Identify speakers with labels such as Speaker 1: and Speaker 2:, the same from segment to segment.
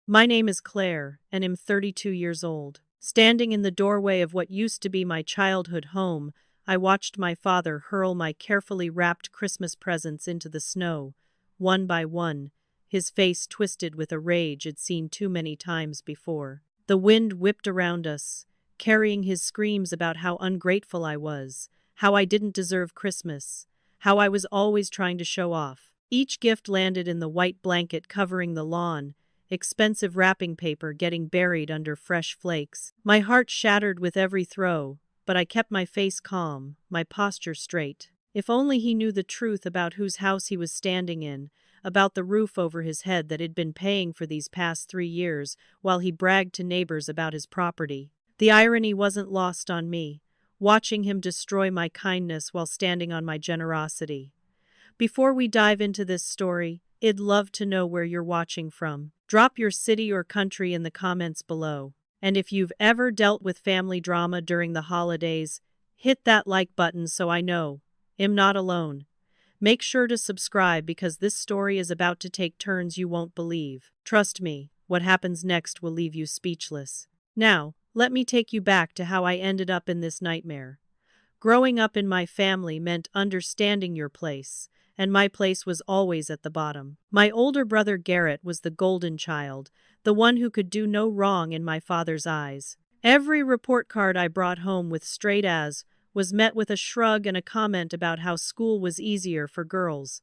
Speaker 1: My name is Claire, and am 32 years old. Standing in the doorway of what used to be my childhood home, I watched my father hurl my carefully wrapped Christmas presents into the snow, one by one, his face twisted with a rage I'd seen too many times before. The wind whipped around us, carrying his screams about how ungrateful I was, how I didn't deserve Christmas, how I was always trying to show off. Each gift landed in the white blanket covering the lawn, expensive wrapping paper getting buried under fresh flakes. My heart shattered with every throw, but I kept my face calm, my posture straight. If only he knew the truth about whose house he was standing in, about the roof over his head that he'd been paying for these past 3 years, while he bragged to neighbors about his property. The irony wasn't lost on me, watching him destroy my kindness while standing on my generosity. Before we dive into this story, I'd love to know where you're watching from. Drop your city or country in the comments below. And if you've ever dealt with family drama during the holidays, hit that like button so I know I'm not alone. Make sure to subscribe because this story is about to take turns you won't believe. Trust me, what happens next will leave you speechless. Now, let me take you back to how I ended up in this nightmare. Growing up in my family meant understanding your place, and my place was always at the bottom. My older brother Garrett was the golden child, the one who could do no wrong in my father's eyes. Every report card I brought home with straight A's was met with a shrug and a comment about how school was easier for girls.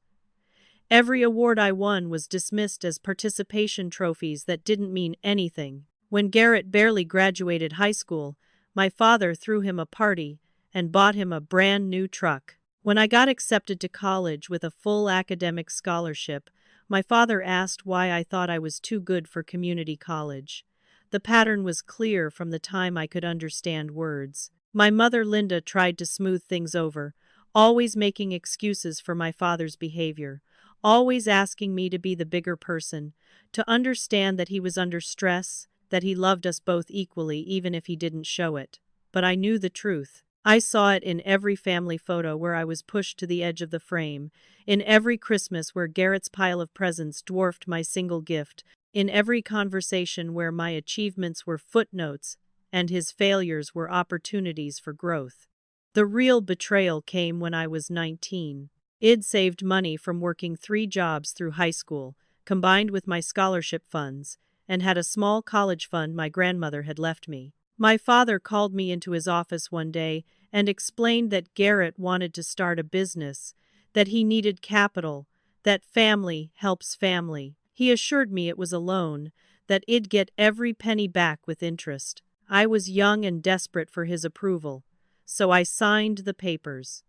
Speaker 1: Every award I won was dismissed as participation trophies that didn't mean anything. When Garrett barely graduated high school, my father threw him a party and bought him a brand new truck. When I got accepted to college with a full academic scholarship, my father asked why I thought I was too good for community college. The pattern was clear from the time I could understand words. My mother Linda tried to smooth things over, always making excuses for my father's behavior, always asking me to be the bigger person, to understand that he was under stress, that he loved us both equally even if he didn't show it. But I knew the truth. I saw it in every family photo where I was pushed to the edge of the frame, in every Christmas where Garrett's pile of presents dwarfed my single gift, in every conversation where my achievements were footnotes and his failures were opportunities for growth. The real betrayal came when I was 19. I'd saved money from working 3 jobs through high school, combined with my scholarship funds, and had a small college fund my grandmother had left me. My father called me into his office one day and explained that Garrett wanted to start a business, that he needed capital, that family helps family. He assured me it was a loan, that I'd get every penny back with interest. I was young and desperate for his approval, so I signed the papers.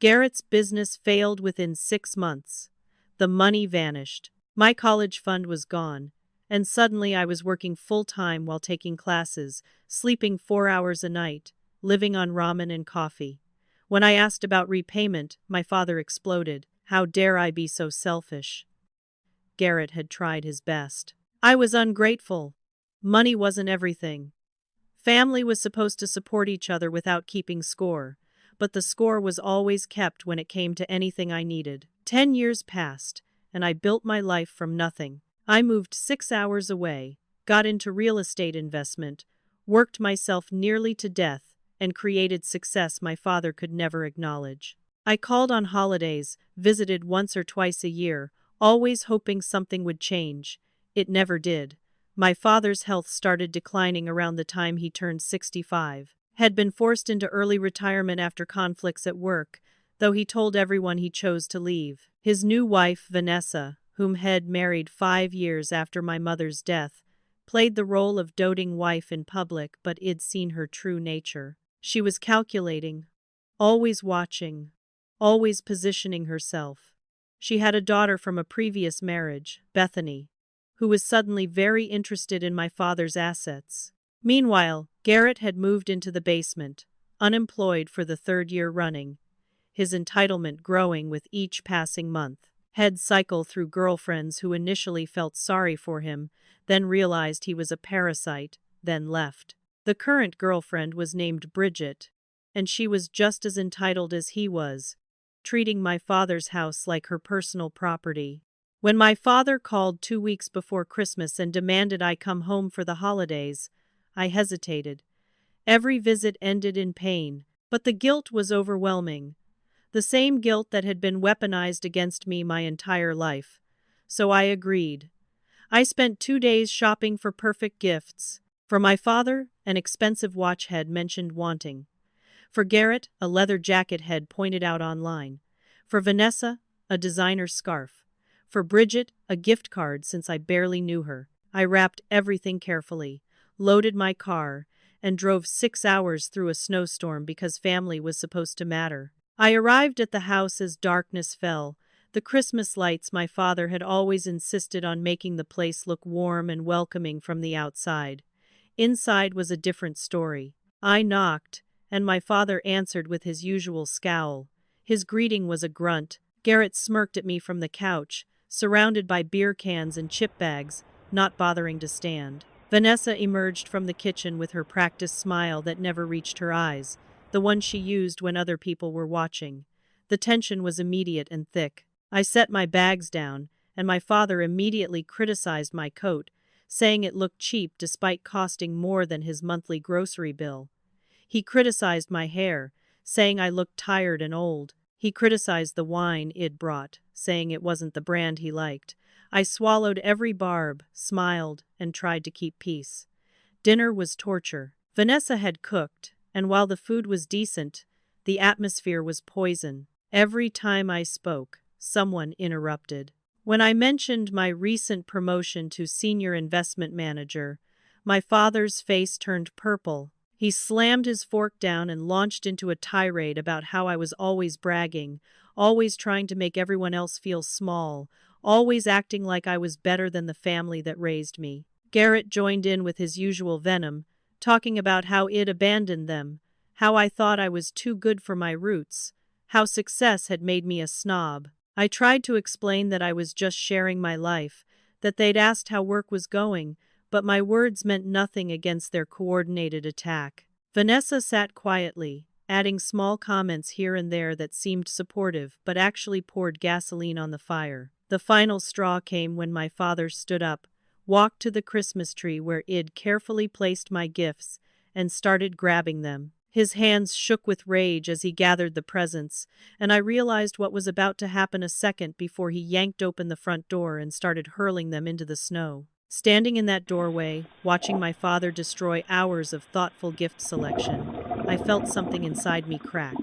Speaker 1: Garrett's business failed within 6 months. The money vanished. My college fund was gone. And suddenly I was working full-time while taking classes, sleeping 4 hours a night, living on ramen and coffee. When I asked about repayment, my father exploded. How dare I be so selfish? Garrett had tried his best. I was ungrateful. Money wasn't everything. Family was supposed to support each other without keeping score, but the score was always kept when it came to anything I needed. 10 years passed, and I built my life from nothing. I moved 6 hours away, got into real estate investment, worked myself nearly to death, and created success my father could never acknowledge. I called on holidays, visited once or twice a year, always hoping something would change. It never did. My father's health started declining around the time he turned 65. Had been forced into early retirement after conflicts at work, though he told everyone he chose to leave. His new wife, Vanessa, whom had married 5 years after my mother's death, played the role of doting wife in public, but I'd seen her true nature. She was calculating, always watching, always positioning herself. She had a daughter from a previous marriage, Bethany, who was suddenly very interested in my father's assets. Meanwhile, Garrett had moved into the basement, unemployed for the 3rd year running, his entitlement growing with each passing month. He'd cycle through girlfriends who initially felt sorry for him, then realized he was a parasite, then left. The current girlfriend was named Bridget, and she was just as entitled as he was, treating my father's house like her personal property. When my father called 2 weeks before Christmas and demanded I come home for the holidays, I hesitated. Every visit ended in pain, but the guilt was overwhelming. The same guilt that had been weaponized against me my entire life. So I agreed. I spent 2 days shopping for perfect gifts. For my father, an expensive watch Head mentioned wanting. For Garrett, a leather jacket Head pointed out online. For Vanessa, a designer scarf. For Bridget, a gift card since I barely knew her. I wrapped everything carefully, loaded my car, and drove 6 hours through a snowstorm because family was supposed to matter. I arrived at the house as darkness fell. The Christmas lights my father had always insisted on making the place look warm and welcoming from the outside. Inside was a different story. I knocked, and my father answered with his usual scowl. His greeting was a grunt. Garrett smirked at me from the couch, surrounded by beer cans and chip bags, not bothering to stand. Vanessa emerged from the kitchen with her practiced smile that never reached her eyes, the one she used when other people were watching. The tension was immediate and thick. I set my bags down, and my father immediately criticized my coat, saying it looked cheap despite costing more than his monthly grocery bill. He criticized my hair, saying I looked tired and old. He criticized the wine Id brought, saying it wasn't the brand he liked. I swallowed every barb, smiled, and tried to keep peace. Dinner was torture. Vanessa had cooked, and while the food was decent, the atmosphere was poison. Every time I spoke, someone interrupted. When I mentioned my recent promotion to senior investment manager, my father's face turned purple. He slammed his fork down and launched into a tirade about how I was always bragging, always trying to make everyone else feel small, always acting like I was better than the family that raised me. Garrett joined in with his usual venom, talking about how Id abandoned them, how I thought I was too good for my roots, how success had made me a snob. I tried to explain that I was just sharing my life, that they'd asked how work was going, but my words meant nothing against their coordinated attack. Vanessa sat quietly, adding small comments here and there that seemed supportive but actually poured gasoline on the fire. The final straw came when my father stood up, walked to the Christmas tree where Id carefully placed my gifts, and started grabbing them. His hands shook with rage as he gathered the presents, and I realized what was about to happen a second before he yanked open the front door and started hurling them into the snow. Standing in that doorway, watching my father destroy hours of thoughtful gift selection, I felt something inside me crack.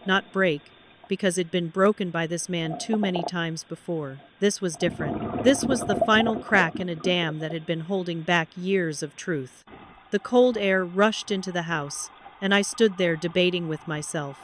Speaker 1: Not break, because it'd been broken by this man too many times before. This was different. This was the final crack in a dam that had been holding back years of truth. The cold air rushed into the house, and I stood there debating with myself.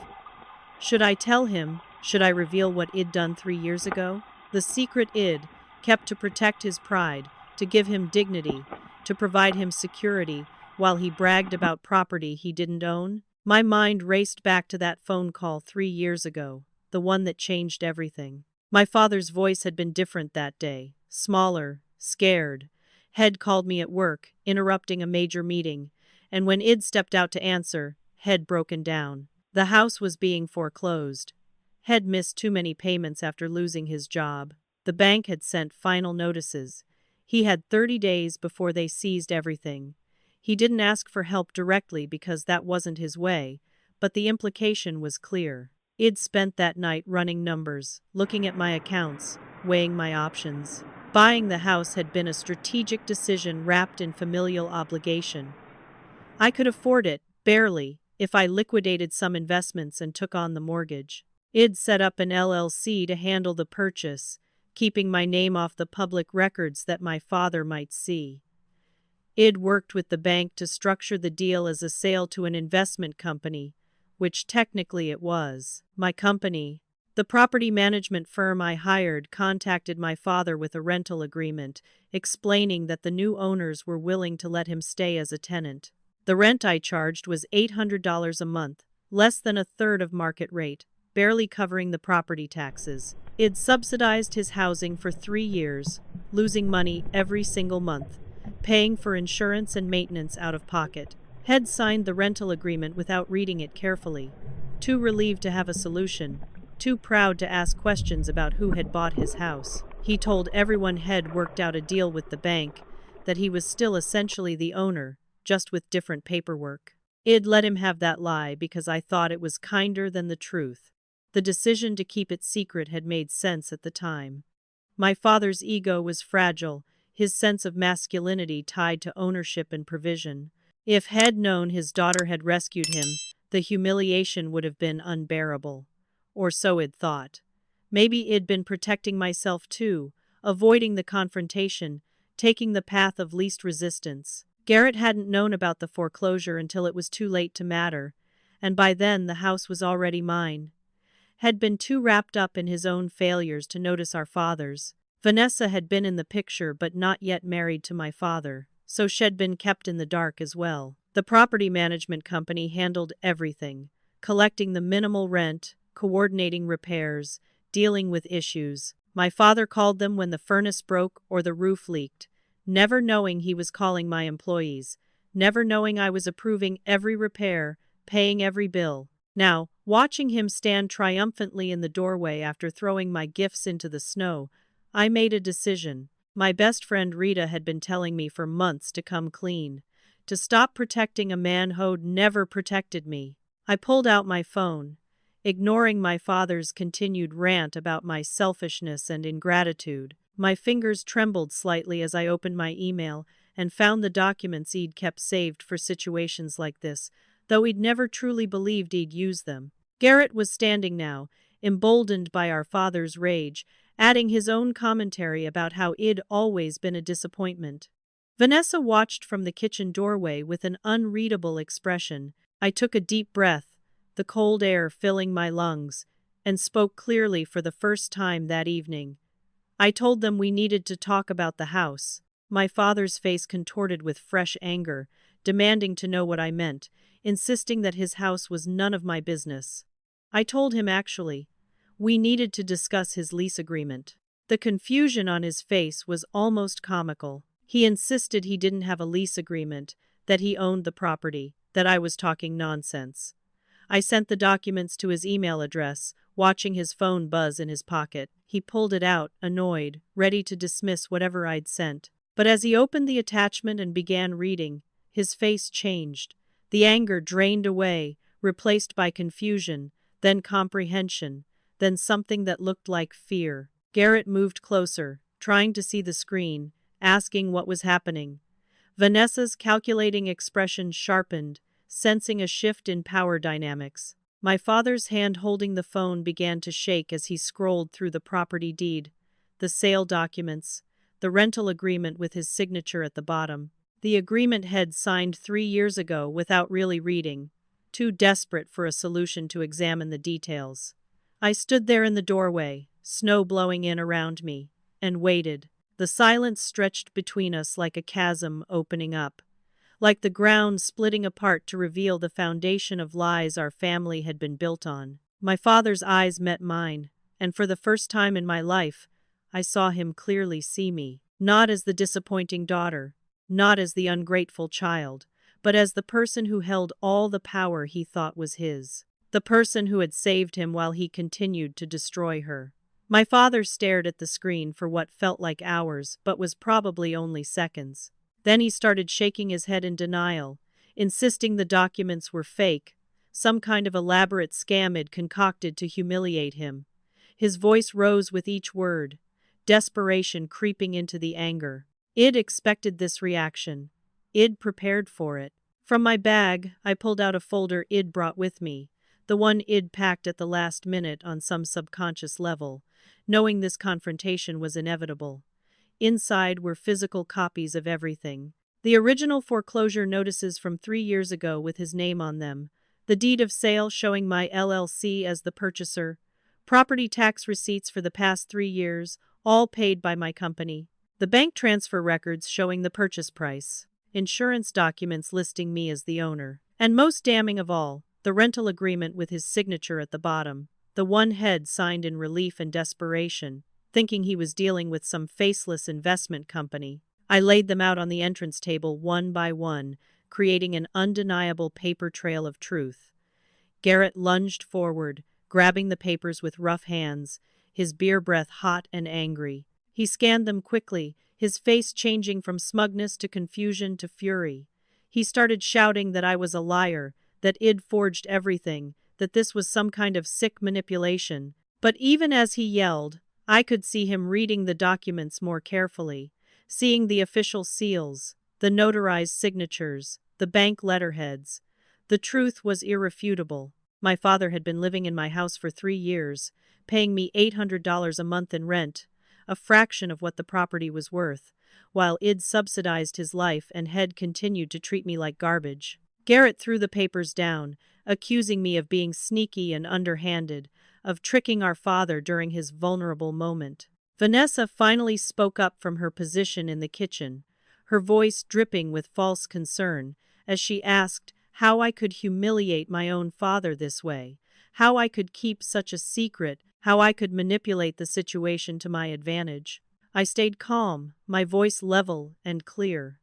Speaker 1: Should I tell him? Should I reveal what Id done 3 years ago? The secret Id kept to protect his pride, to give him dignity, to provide him security, while he bragged about property he didn't own? My mind raced back to that phone call 3 years ago, the one that changed everything. My father's voice had been different that day, smaller, scared. Head called me at work, interrupting a major meeting, and when Id stepped out to answer, Head broken down. The house was being foreclosed. Head missed too many payments after losing his job. The bank had sent final notices. He had 30 days before they seized everything. He didn't ask for help directly because that wasn't his way, but the implication was clear. Id spent that night running numbers, looking at my accounts, weighing my options. Buying the house had been a strategic decision wrapped in familial obligation. I could afford it, barely, if I liquidated some investments and took on the mortgage. Id set up an LLC to handle the purchase, keeping my name off the public records that my father might see. Id worked with the bank to structure the deal as a sale to an investment company, which technically it was. My company, the property management firm I hired, contacted my father with a rental agreement, explaining that the new owners were willing to let him stay as a tenant. The rent I charged was $800 a month, less than a third of market rate, barely covering the property taxes. Id subsidized his housing for 3 years, losing money every single month, paying for insurance and maintenance out of pocket. Head signed the rental agreement without reading it carefully, too relieved to have a solution, too proud to ask questions about who had bought his house. He told everyone Head worked out a deal with the bank, that he was still essentially the owner, just with different paperwork. I'd let him have that lie because I thought it was kinder than the truth. The decision to keep it secret had made sense at the time. My father's ego was fragile, his sense of masculinity tied to ownership and provision. If Head known his daughter had rescued him, the humiliation would have been unbearable. Or so I'd thought. Maybe I'd been protecting myself too, avoiding the confrontation, taking the path of least resistance. Garrett hadn't known about the foreclosure until it was too late to matter, and by then the house was already mine. Had been too wrapped up in his own failures to notice our father's. Vanessa had been in the picture but not yet married to my father, so she'd been kept in the dark as well. The property management company handled everything, collecting the minimal rent, coordinating repairs, dealing with issues. My father called them when the furnace broke or the roof leaked, never knowing he was calling my employees, never knowing I was approving every repair, paying every bill. Now, watching him stand triumphantly in the doorway after throwing my gifts into the snow, I made a decision. My best friend Rita had been telling me for months to come clean, to stop protecting a man who'd never protected me. I pulled out my phone, ignoring my father's continued rant about my selfishness and ingratitude. My fingers trembled slightly as I opened my email and found the documents he'd kept saved for situations like this, though he'd never truly believed he'd use them. Garrett was standing now, emboldened by our father's rage, adding his own commentary about how I'd always been a disappointment. Vanessa watched from the kitchen doorway with an unreadable expression. I took a deep breath, the cold air filling my lungs, and spoke clearly for the first time that evening. I told them we needed to talk about the house. My father's face contorted with fresh anger, demanding to know what I meant, insisting that his house was none of my business. I told him actually, we needed to discuss his lease agreement. The confusion on his face was almost comical. He insisted he didn't have a lease agreement, that he owned the property, that I was talking nonsense. I sent the documents to his email address, watching his phone buzz in his pocket. He pulled it out, annoyed, ready to dismiss whatever I'd sent. But as he opened the attachment and began reading, his face changed. The anger drained away, replaced by confusion, then comprehension, then something that looked like fear. Garrett moved closer, trying to see the screen, asking what was happening. Vanessa's calculating expression sharpened, sensing a shift in power dynamics. My father's hand holding the phone began to shake as he scrolled through the property deed, the sale documents, the rental agreement with his signature at the bottom. The agreement Head signed 3 years ago without really reading, too desperate for a solution to examine the details. I stood there in the doorway, snow blowing in around me, and waited. The silence stretched between us like a chasm opening up, like the ground splitting apart to reveal the foundation of lies our family had been built on. My father's eyes met mine, and for the first time in my life, I saw him clearly see me, not as the disappointing daughter, not as the ungrateful child, but as the person who held all the power he thought was his, the person who had saved him while he continued to destroy her. My father stared at the screen for what felt like hours but was probably only seconds. Then he started shaking his head in denial, insisting the documents were fake, some kind of elaborate scam I'd concocted to humiliate him. His voice rose with each word, desperation creeping into the anger. I'd expected this reaction. I'd prepared for it. From my bag, I pulled out a folder I'd brought with me, the one I'd packed at the last minute on some subconscious level, knowing this confrontation was inevitable. Inside were physical copies of everything. The original foreclosure notices from 3 years ago with his name on them, the deed of sale showing my LLC as the purchaser, property tax receipts for the past 3 years, all paid by my company, the bank transfer records showing the purchase price, insurance documents listing me as the owner, and most damning of all, the rental agreement with his signature at the bottom, the one Head signed in relief and desperation, thinking he was dealing with some faceless investment company. I laid them out on the entrance table one by one, creating an undeniable paper trail of truth. Garrett lunged forward, grabbing the papers with rough hands, his beer breath hot and angry. He scanned them quickly, his face changing from smugness to confusion to fury. He started shouting that I was a liar, that I'd forged everything, that this was some kind of sick manipulation. But even as he yelled, I could see him reading the documents more carefully, seeing the official seals, the notarized signatures, the bank letterheads. The truth was irrefutable. My father had been living in my house for 3 years, paying me $800 a month in rent, a fraction of what the property was worth, while I'd subsidized his life and had continued to treat me like garbage. Garrett threw the papers down, accusing me of being sneaky and underhanded, of tricking our father during his vulnerable moment. Vanessa finally spoke up from her position in the kitchen, her voice dripping with false concern, as she asked how I could humiliate my own father this way, how I could keep such a secret, how I could manipulate the situation to my advantage. I stayed calm, my voice level and clear.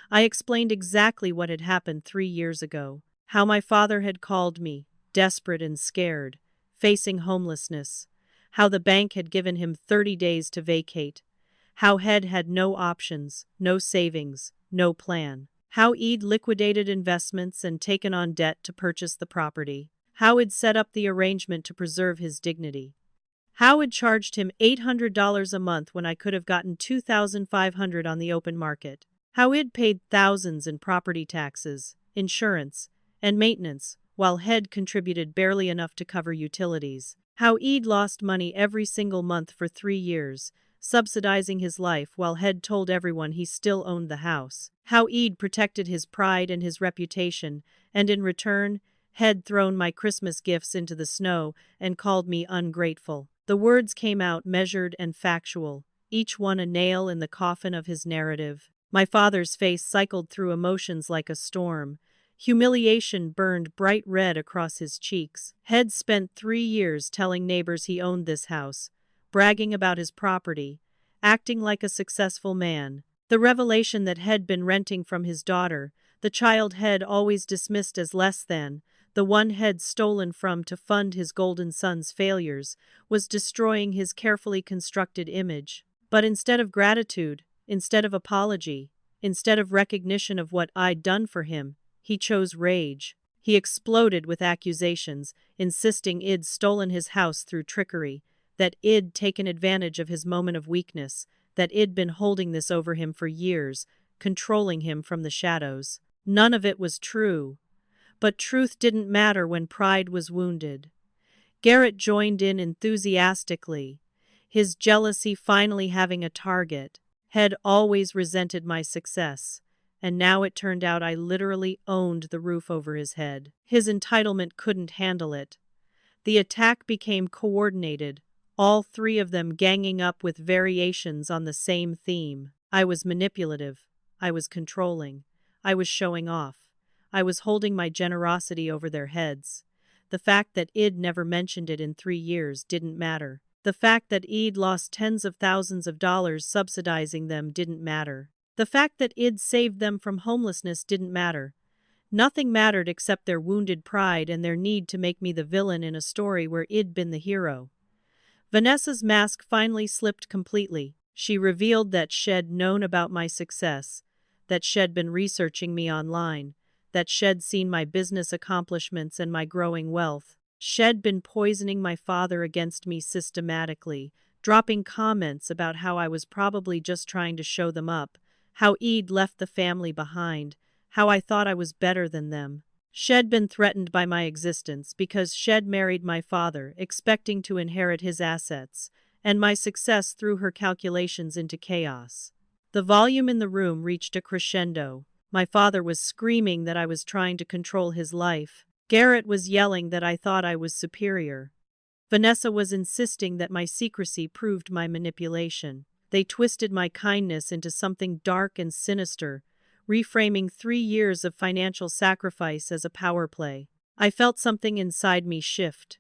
Speaker 1: I explained exactly what had happened 3 years ago, how my father had called me, desperate and scared, facing homelessness, how the bank had given him 30 days to vacate, how Head had no options, no savings, no plan, how I'd liquidated investments and taken on debt to purchase the property, how I'd set up the arrangement to preserve his dignity, how I'd charged him $800 a month when I could have gotten $2,500 on the open market, how I'd paid thousands in property taxes, insurance, and maintenance, while Head contributed barely enough to cover utilities, how I'd lost money every single month for 3 years, subsidizing his life while Head told everyone he still owned the house, how I'd protected his pride and his reputation, and in return, Head thrown my Christmas gifts into the snow and called me ungrateful. The words came out measured and factual, each one a nail in the coffin of his narrative. My father's face cycled through emotions like a storm. Humiliation burned bright red across his cheeks. Head spent 3 years telling neighbors he owned this house, bragging about his property, acting like a successful man. The revelation that Head been renting from his daughter, the child Head always dismissed as less than, the one Head stolen from to fund his golden son's failures, was destroying his carefully constructed image. But instead of gratitude, instead of apology, instead of recognition of what I'd done for him, he chose rage. He exploded with accusations, insisting I'd stolen his house through trickery, that I'd taken advantage of his moment of weakness, that I'd been holding this over him for years, controlling him from the shadows. None of it was true. But truth didn't matter when pride was wounded. Garrett joined in enthusiastically, his jealousy finally having a target. Head always resented my success, and now it turned out I literally owned the roof over his head. His entitlement couldn't handle it. The attack became coordinated, all 3 of them ganging up with variations on the same theme. I was manipulative. I was controlling. I was showing off. I was holding my generosity over their heads. The fact that I'd never mentioned it in 3 years didn't matter. The fact that I'd lost tens of thousands of dollars subsidizing them didn't matter. The fact that I'd saved them from homelessness didn't matter. Nothing mattered except their wounded pride and their need to make me the villain in a story where I'd been the hero. Vanessa's mask finally slipped completely. She revealed that she'd known about my success, that she'd been researching me online, that she'd seen my business accomplishments and my growing wealth. She'd been poisoning my father against me systematically, dropping comments about how I was probably just trying to show them up, how I'd left the family behind, how I thought I was better than them. She'd been threatened by my existence because she'd married my father, expecting to inherit his assets, and my success threw her calculations into chaos. The volume in the room reached a crescendo. My father was screaming that I was trying to control his life. Garrett was yelling that I thought I was superior. Vanessa was insisting that my secrecy proved my manipulation. They twisted my kindness into something dark and sinister, reframing 3 years of financial sacrifice as a power play. I felt something inside me shift.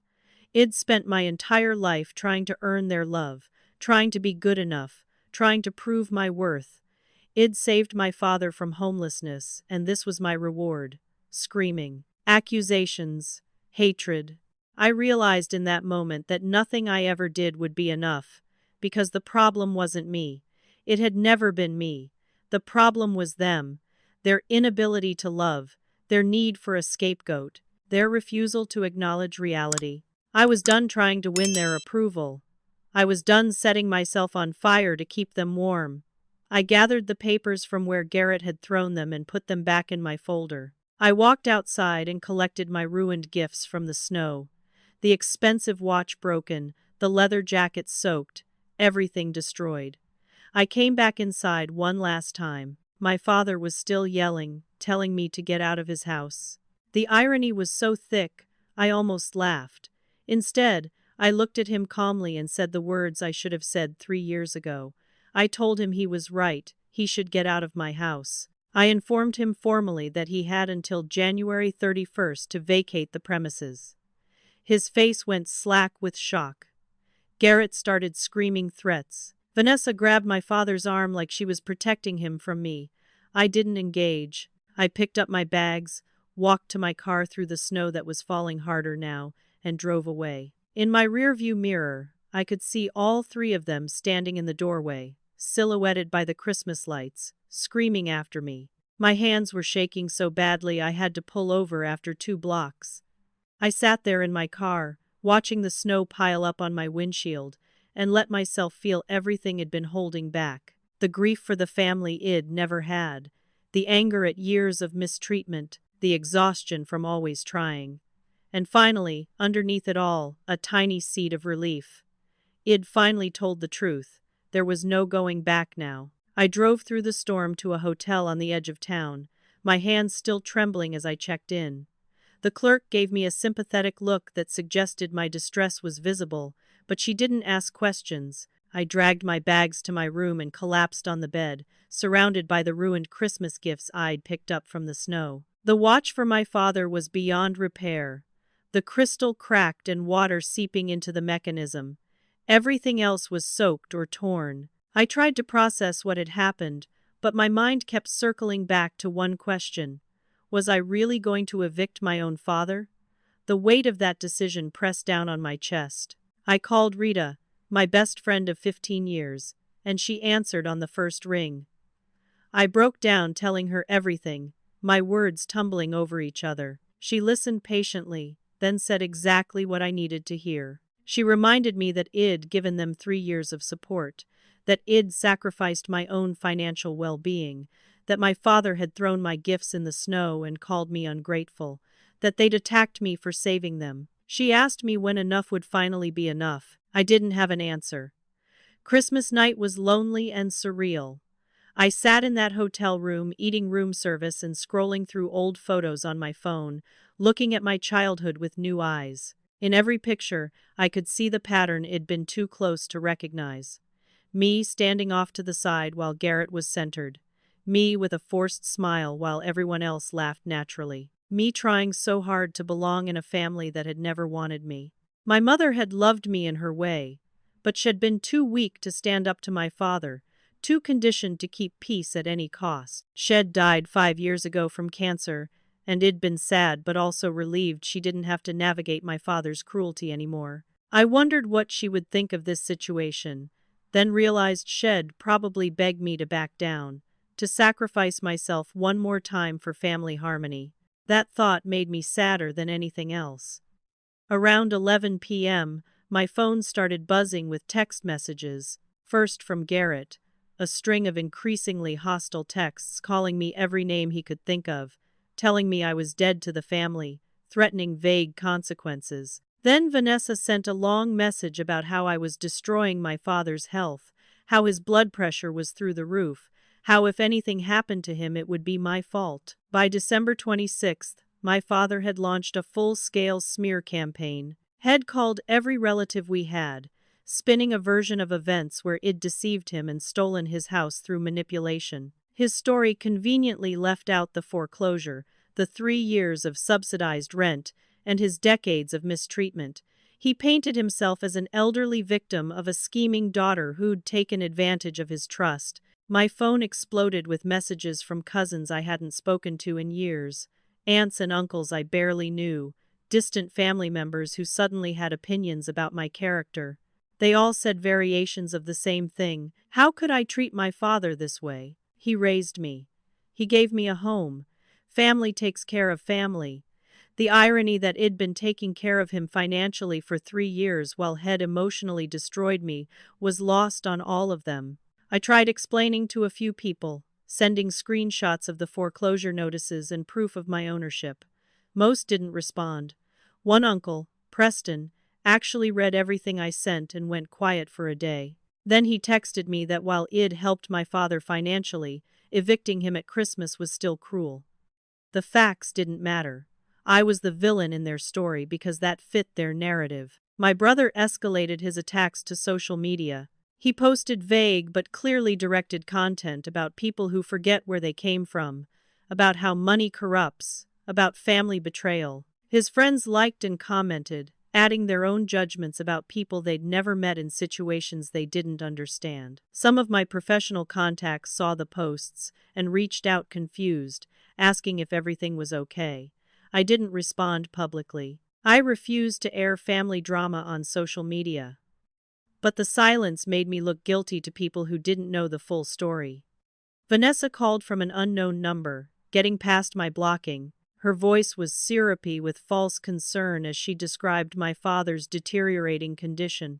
Speaker 1: I'd spent my entire life trying to earn their love, trying to be good enough, trying to prove my worth. I'd saved my father from homelessness, and this was my reward. Screaming. Accusations. Hatred. I realized in that moment that nothing I ever did would be enough. because the problem wasn't me. It had never been me. The problem was them, their inability to love, their need for a scapegoat, their refusal to acknowledge reality. I was done trying to win their approval. I was done setting myself on fire to keep them warm. I gathered the papers from where Garrett had thrown them and put them back in my folder. I walked outside and collected my ruined gifts from the snow. The expensive watch broken, the leather jacket soaked, everything destroyed. I came back inside one last time. My father was still yelling, telling me to get out of his house. The irony was so thick, I almost laughed. Instead, I looked at him calmly and said the words I should have said 3 years ago. I told him he was right, he should get out of my house. I informed him formally that he had until January 31st to vacate the premises. His face went slack with shock. Garrett started screaming threats. Vanessa grabbed my father's arm like she was protecting him from me. I didn't engage. I picked up my bags, walked to my car through the snow that was falling harder now, and drove away. In my rearview mirror, I could see all 3 of them standing in the doorway, silhouetted by the Christmas lights, screaming after me. My hands were shaking so badly I had to pull over after 2 blocks. I sat there in my car, watching the snow pile up on my windshield, and let myself feel everything I'd been holding back. The grief for the family I'd never had, the anger at years of mistreatment, the exhaustion from always trying. And finally, underneath it all, a tiny seed of relief. I'd finally told the truth. There was no going back now. I drove through the storm to a hotel on the edge of town, my hands still trembling as I checked in. The clerk gave me a sympathetic look that suggested my distress was visible, but she didn't ask questions. I dragged my bags to my room and collapsed on the bed, surrounded by the ruined Christmas gifts I'd picked up from the snow. The watch for my father was beyond repair. The crystal cracked and water seeping into the mechanism. Everything else was soaked or torn. I tried to process what had happened, but my mind kept circling back to one question. Was I really going to evict my own father? The weight of that decision pressed down on my chest. I called Rita, my best friend of 15 years, and she answered on the first ring. I broke down telling her everything, my words tumbling over each other. She listened patiently, then said exactly what I needed to hear. She reminded me that I'd given them 3 years of support, that I'd sacrificed my own financial well-being, that my father had thrown my gifts in the snow and called me ungrateful, that they'd attacked me for saving them. She asked me when enough would finally be enough. I didn't have an answer. Christmas night was lonely and surreal. I sat in that hotel room eating room service and scrolling through old photos on my phone, looking at my childhood with new eyes. In every picture, I could see the pattern I'd been too close to recognize. Me standing off to the side while Garrett was centered. Me with a forced smile while everyone else laughed naturally. Me trying so hard to belong in a family that had never wanted me. My mother had loved me in her way, but she'd been too weak to stand up to my father, too conditioned to keep peace at any cost. Shed died 5 years ago from cancer, and I'd been sad but also relieved she didn't have to navigate my father's cruelty anymore. I wondered what she would think of this situation, then realized Shed probably begged me to back down, to sacrifice myself one more time for family harmony. That thought made me sadder than anything else. Around 11 p.m., my phone started buzzing with text messages, first from Garrett, a string of increasingly hostile texts calling me every name he could think of, telling me I was dead to the family, threatening vague consequences. Then Vanessa sent a long message about how I was destroying my father's health, how his blood pressure was through the roof, how if anything happened to him it would be my fault. By December 26th, my father had launched a full-scale smear campaign, had called every relative we had, spinning a version of events where I'd deceived him and stolen his house through manipulation. His story conveniently left out the foreclosure, the 3 years of subsidized rent, and his decades of mistreatment. He painted himself as an elderly victim of a scheming daughter who'd taken advantage of his trust. My phone exploded with messages from cousins I hadn't spoken to in years, aunts and uncles I barely knew, distant family members who suddenly had opinions about my character. They all said variations of the same thing. How could I treat my father this way? He raised me. He gave me a home. Family takes care of family. The irony that I'd been taking care of him financially for 3 years while he'd emotionally destroyed me was lost on all of them. I tried explaining to a few people, sending screenshots of the foreclosure notices and proof of my ownership. Most didn't respond. One uncle, Preston, actually read everything I sent and went quiet for a day. Then he texted me that while I'd helped my father financially, evicting him at Christmas was still cruel. The facts didn't matter. I was the villain in their story because that fit their narrative. My brother escalated his attacks to social media. He posted vague but clearly directed content about people who forget where they came from, about how money corrupts, about family betrayal. His friends liked and commented, adding their own judgments about people they'd never met in situations they didn't understand. Some of my professional contacts saw the posts and reached out confused, asking if everything was okay. I didn't respond publicly. I refused to air family drama on social media. But the silence made me look guilty to people who didn't know the full story. Vanessa called from an unknown number, getting past my blocking. Her voice was syrupy with false concern as she described my father's deteriorating condition.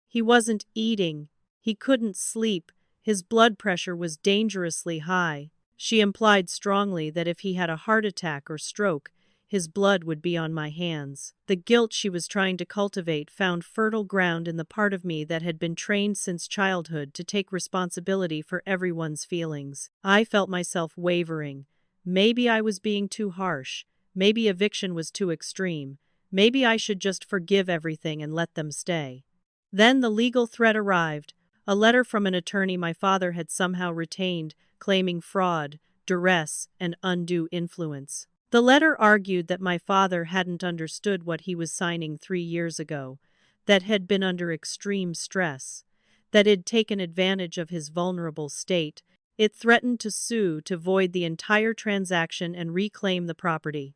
Speaker 1: He wasn't eating. He couldn't sleep. His blood pressure was dangerously high. She implied strongly that if he had a heart attack or stroke, his blood would be on my hands. The guilt she was trying to cultivate found fertile ground in the part of me that had been trained since childhood to take responsibility for everyone's feelings. I felt myself wavering. Maybe I was being too harsh. Maybe eviction was too extreme. Maybe I should just forgive everything and let them stay. Then the legal threat arrived, a letter from an attorney my father had somehow retained, claiming fraud, duress, and undue influence. The letter argued that my father hadn't understood what he was signing 3 years ago, that had been under extreme stress, that he'd taken advantage of his vulnerable state. It threatened to sue to void the entire transaction and reclaim the property.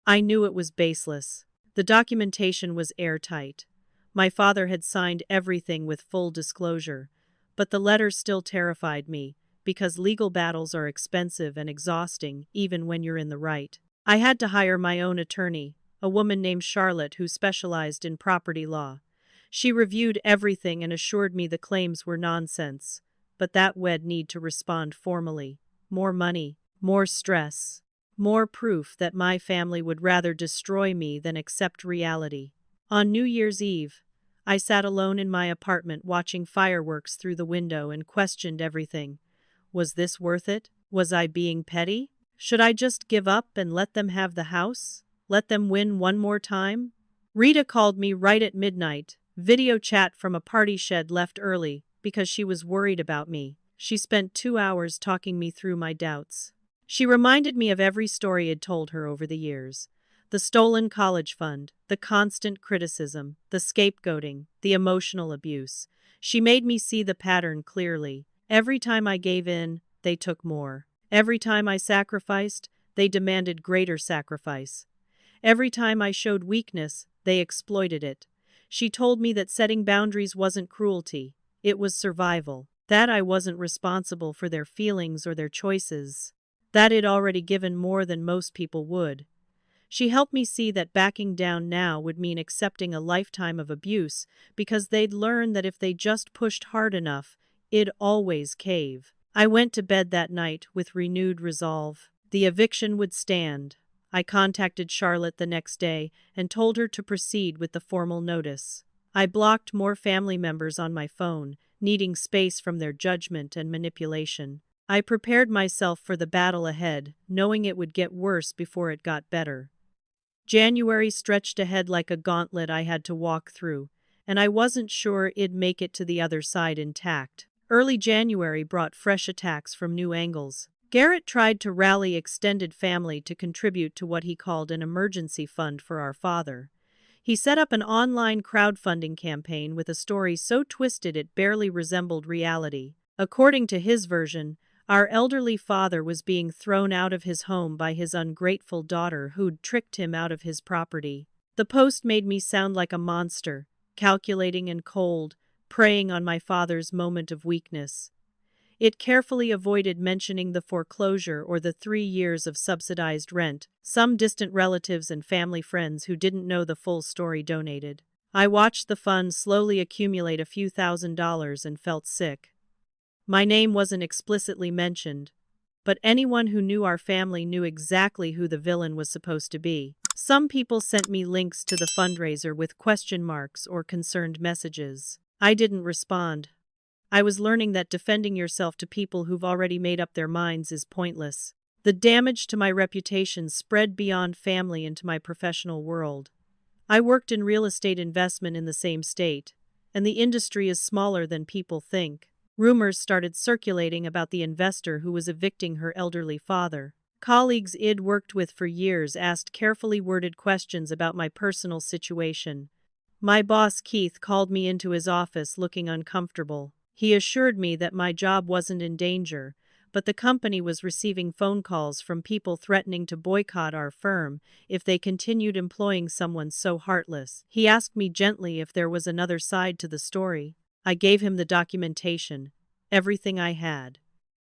Speaker 1: I knew it was baseless. The documentation was airtight. My father had signed everything with full disclosure, but the letter still terrified me, because legal battles are expensive and exhausting even when you're in the right. I had to hire my own attorney, a woman named Charlotte who specialized in property law. She reviewed everything and assured me the claims were nonsense, but that we'd need to respond formally. More money, more stress, more proof that my family would rather destroy me than accept reality. On New Year's Eve, I sat alone in my apartment watching fireworks through the window and questioned everything. Was this worth it? Was I being petty? Should I just give up and let them have the house? Let them win one more time? Rita called me right at midnight, video chat from a party shed left early, because she was worried about me. She spent 2 hours talking me through my doubts. She reminded me of every story I'd told her over the years. The stolen college fund, the constant criticism, the scapegoating, the emotional abuse. She made me see the pattern clearly. Every time I gave in, they took more. Every time I sacrificed, they demanded greater sacrifice. Every time I showed weakness, they exploited it. She told me that setting boundaries wasn't cruelty, it was survival. That I wasn't responsible for their feelings or their choices. That I'd already given more than most people would. She helped me see that backing down now would mean accepting a lifetime of abuse, because they'd learned that if they just pushed hard enough, it'd always cave. I went to bed that night with renewed resolve. The eviction would stand. I contacted Charlotte the next day and told her to proceed with the formal notice. I blocked more family members on my phone, needing space from their judgment and manipulation. I prepared myself for the battle ahead, knowing it would get worse before it got better. January stretched ahead like a gauntlet I had to walk through, and I wasn't sure I'd make it to the other side intact. Early January brought fresh attacks from new angles. Garrett tried to rally extended family to contribute to what he called an emergency fund for our father. He set up an online crowdfunding campaign with a story so twisted it barely resembled reality. According to his version, our elderly father was being thrown out of his home by his ungrateful daughter who'd tricked him out of his property. The post made me sound like a monster, calculating and cold, preying on my father's moment of weakness. It carefully avoided mentioning the foreclosure or the 3 years of subsidized rent. Some distant relatives and family friends who didn't know the full story donated. I watched the fund slowly accumulate a few $1,000s and felt sick. My name wasn't explicitly mentioned, but anyone who knew our family knew exactly who the villain was supposed to be. Some people sent me links to the fundraiser with question marks or concerned messages. I didn't respond. I was learning that defending yourself to people who've already made up their minds is pointless. The damage to my reputation spread beyond family into my professional world. I worked in real estate investment in the same state, and the industry is smaller than people think. Rumors started circulating about the investor who was evicting her elderly father. Colleagues I'd worked with for years asked carefully worded questions about my personal situation. My boss Keith called me into his office looking uncomfortable. He assured me that my job wasn't in danger, but the company was receiving phone calls from people threatening to boycott our firm if they continued employing someone so heartless. He asked me gently if there was another side to the story. I gave him the documentation, everything I had.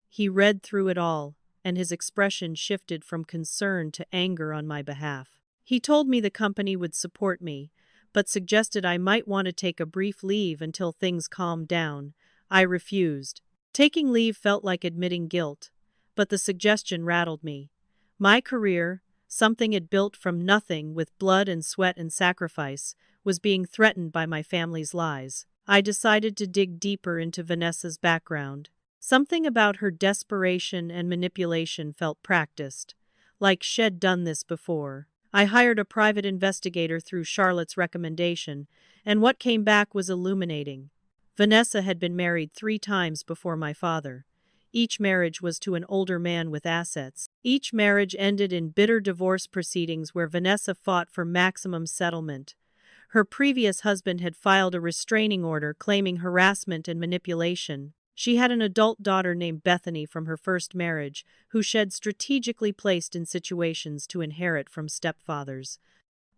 Speaker 1: He read through it all, and his expression shifted from concern to anger on my behalf. He told me the company would support me, but suggested I might want to take a brief leave until things calmed down. I refused. Taking leave felt like admitting guilt, but the suggestion rattled me. My career, something I'd built from nothing with blood and sweat and sacrifice, was being threatened by my family's lies. I decided to dig deeper into Vanessa's background. Something about her desperation and manipulation felt practiced, like she'd done this before. I hired a private investigator through Charlotte's recommendation, and what came back was illuminating. Vanessa had been married 3 times before my father. Each marriage was to an older man with assets. Each marriage ended in bitter divorce proceedings where Vanessa fought for maximum settlement. Her previous husband had filed a restraining order claiming harassment and manipulation. She had an adult daughter named Bethany from her first marriage, who she'd strategically placed in situations to inherit from stepfathers.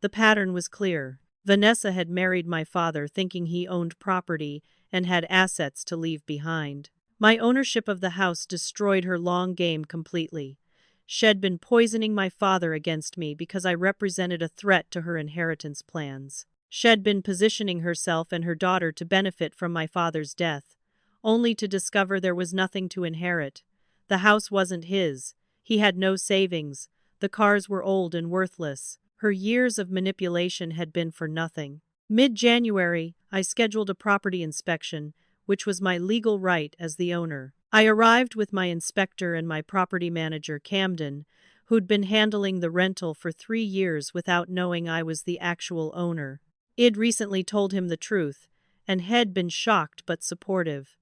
Speaker 1: The pattern was clear. Vanessa had married my father thinking he owned property and had assets to leave behind. My ownership of the house destroyed her long game completely. She'd been poisoning my father against me because I represented a threat to her inheritance plans. She'd been positioning herself and her daughter to benefit from my father's death, only to discover there was nothing to inherit. The house wasn't his. He had no savings. The cars were old and worthless. Her years of manipulation had been for nothing. Mid-January, I scheduled a property inspection, which was my legal right as the owner. I arrived with my inspector and my property manager, Camden, who'd been handling the rental for 3 years without knowing I was the actual owner. I'd recently told him the truth, and had been shocked but supportive.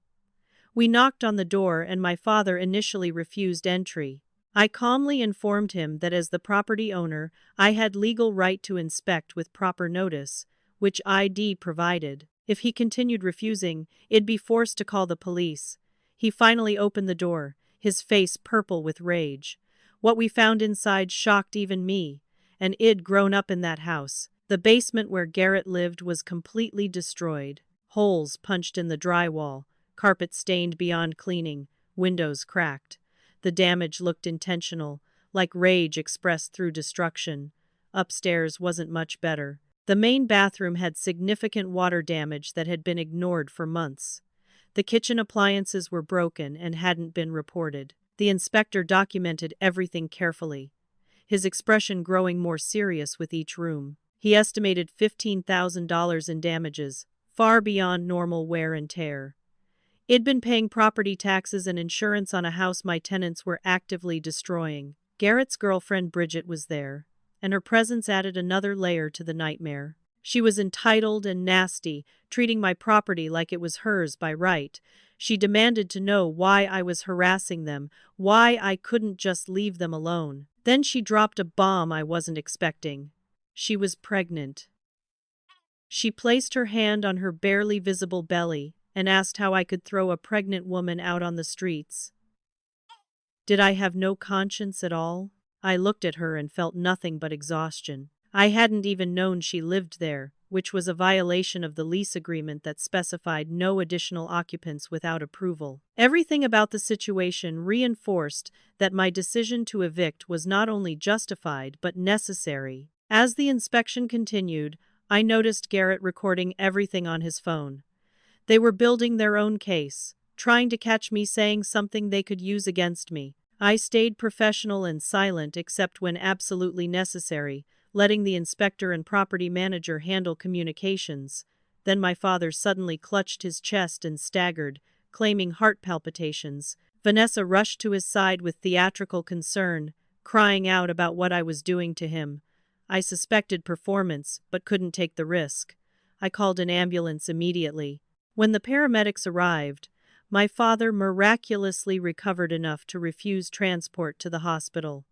Speaker 1: We knocked on the door and my father initially refused entry. I calmly informed him that as the property owner, I had legal right to inspect with proper notice, which ID provided. If he continued refusing, I'd be forced to call the police. He finally opened the door, his face purple with rage. What we found inside shocked even me, and I'd grown up in that house. The basement where Garrett lived was completely destroyed. Holes punched in the drywall, carpet stained beyond cleaning, windows cracked. The damage looked intentional, like rage expressed through destruction. Upstairs wasn't much better. The main bathroom had significant water damage that had been ignored for months. The kitchen appliances were broken and hadn't been reported. The inspector documented everything carefully, his expression growing more serious with each room. He estimated $15,000 in damages, far beyond normal wear and tear. I'd been paying property taxes and insurance on a house my tenants were actively destroying. Garrett's girlfriend Bridget was there, and her presence added another layer to the nightmare. She was entitled and nasty, treating my property like it was hers by right. She demanded to know why I was harassing them, why I couldn't just leave them alone. Then she dropped a bomb I wasn't expecting. She was pregnant. She placed her hand on her barely visible belly and asked how I could throw a pregnant woman out on the streets. Did I have no conscience at all? I looked at her and felt nothing but exhaustion. I hadn't even known she lived there. which was a violation of the lease agreement that specified no additional occupants without approval. Everything about the situation reinforced that my decision to evict was not only justified but necessary. As the inspection continued, I noticed Garrett recording everything on his phone. They were building their own case, trying to catch me saying something they could use against me. I stayed professional and silent except when absolutely necessary, letting the inspector and property manager handle communications. Then my father suddenly clutched his chest and staggered, claiming heart palpitations. Vanessa rushed to his side with theatrical concern, crying out about what I was doing to him. I suspected performance, but couldn't take the risk. I called an ambulance immediately. When the paramedics arrived, my father miraculously recovered enough to refuse transport to the hospital.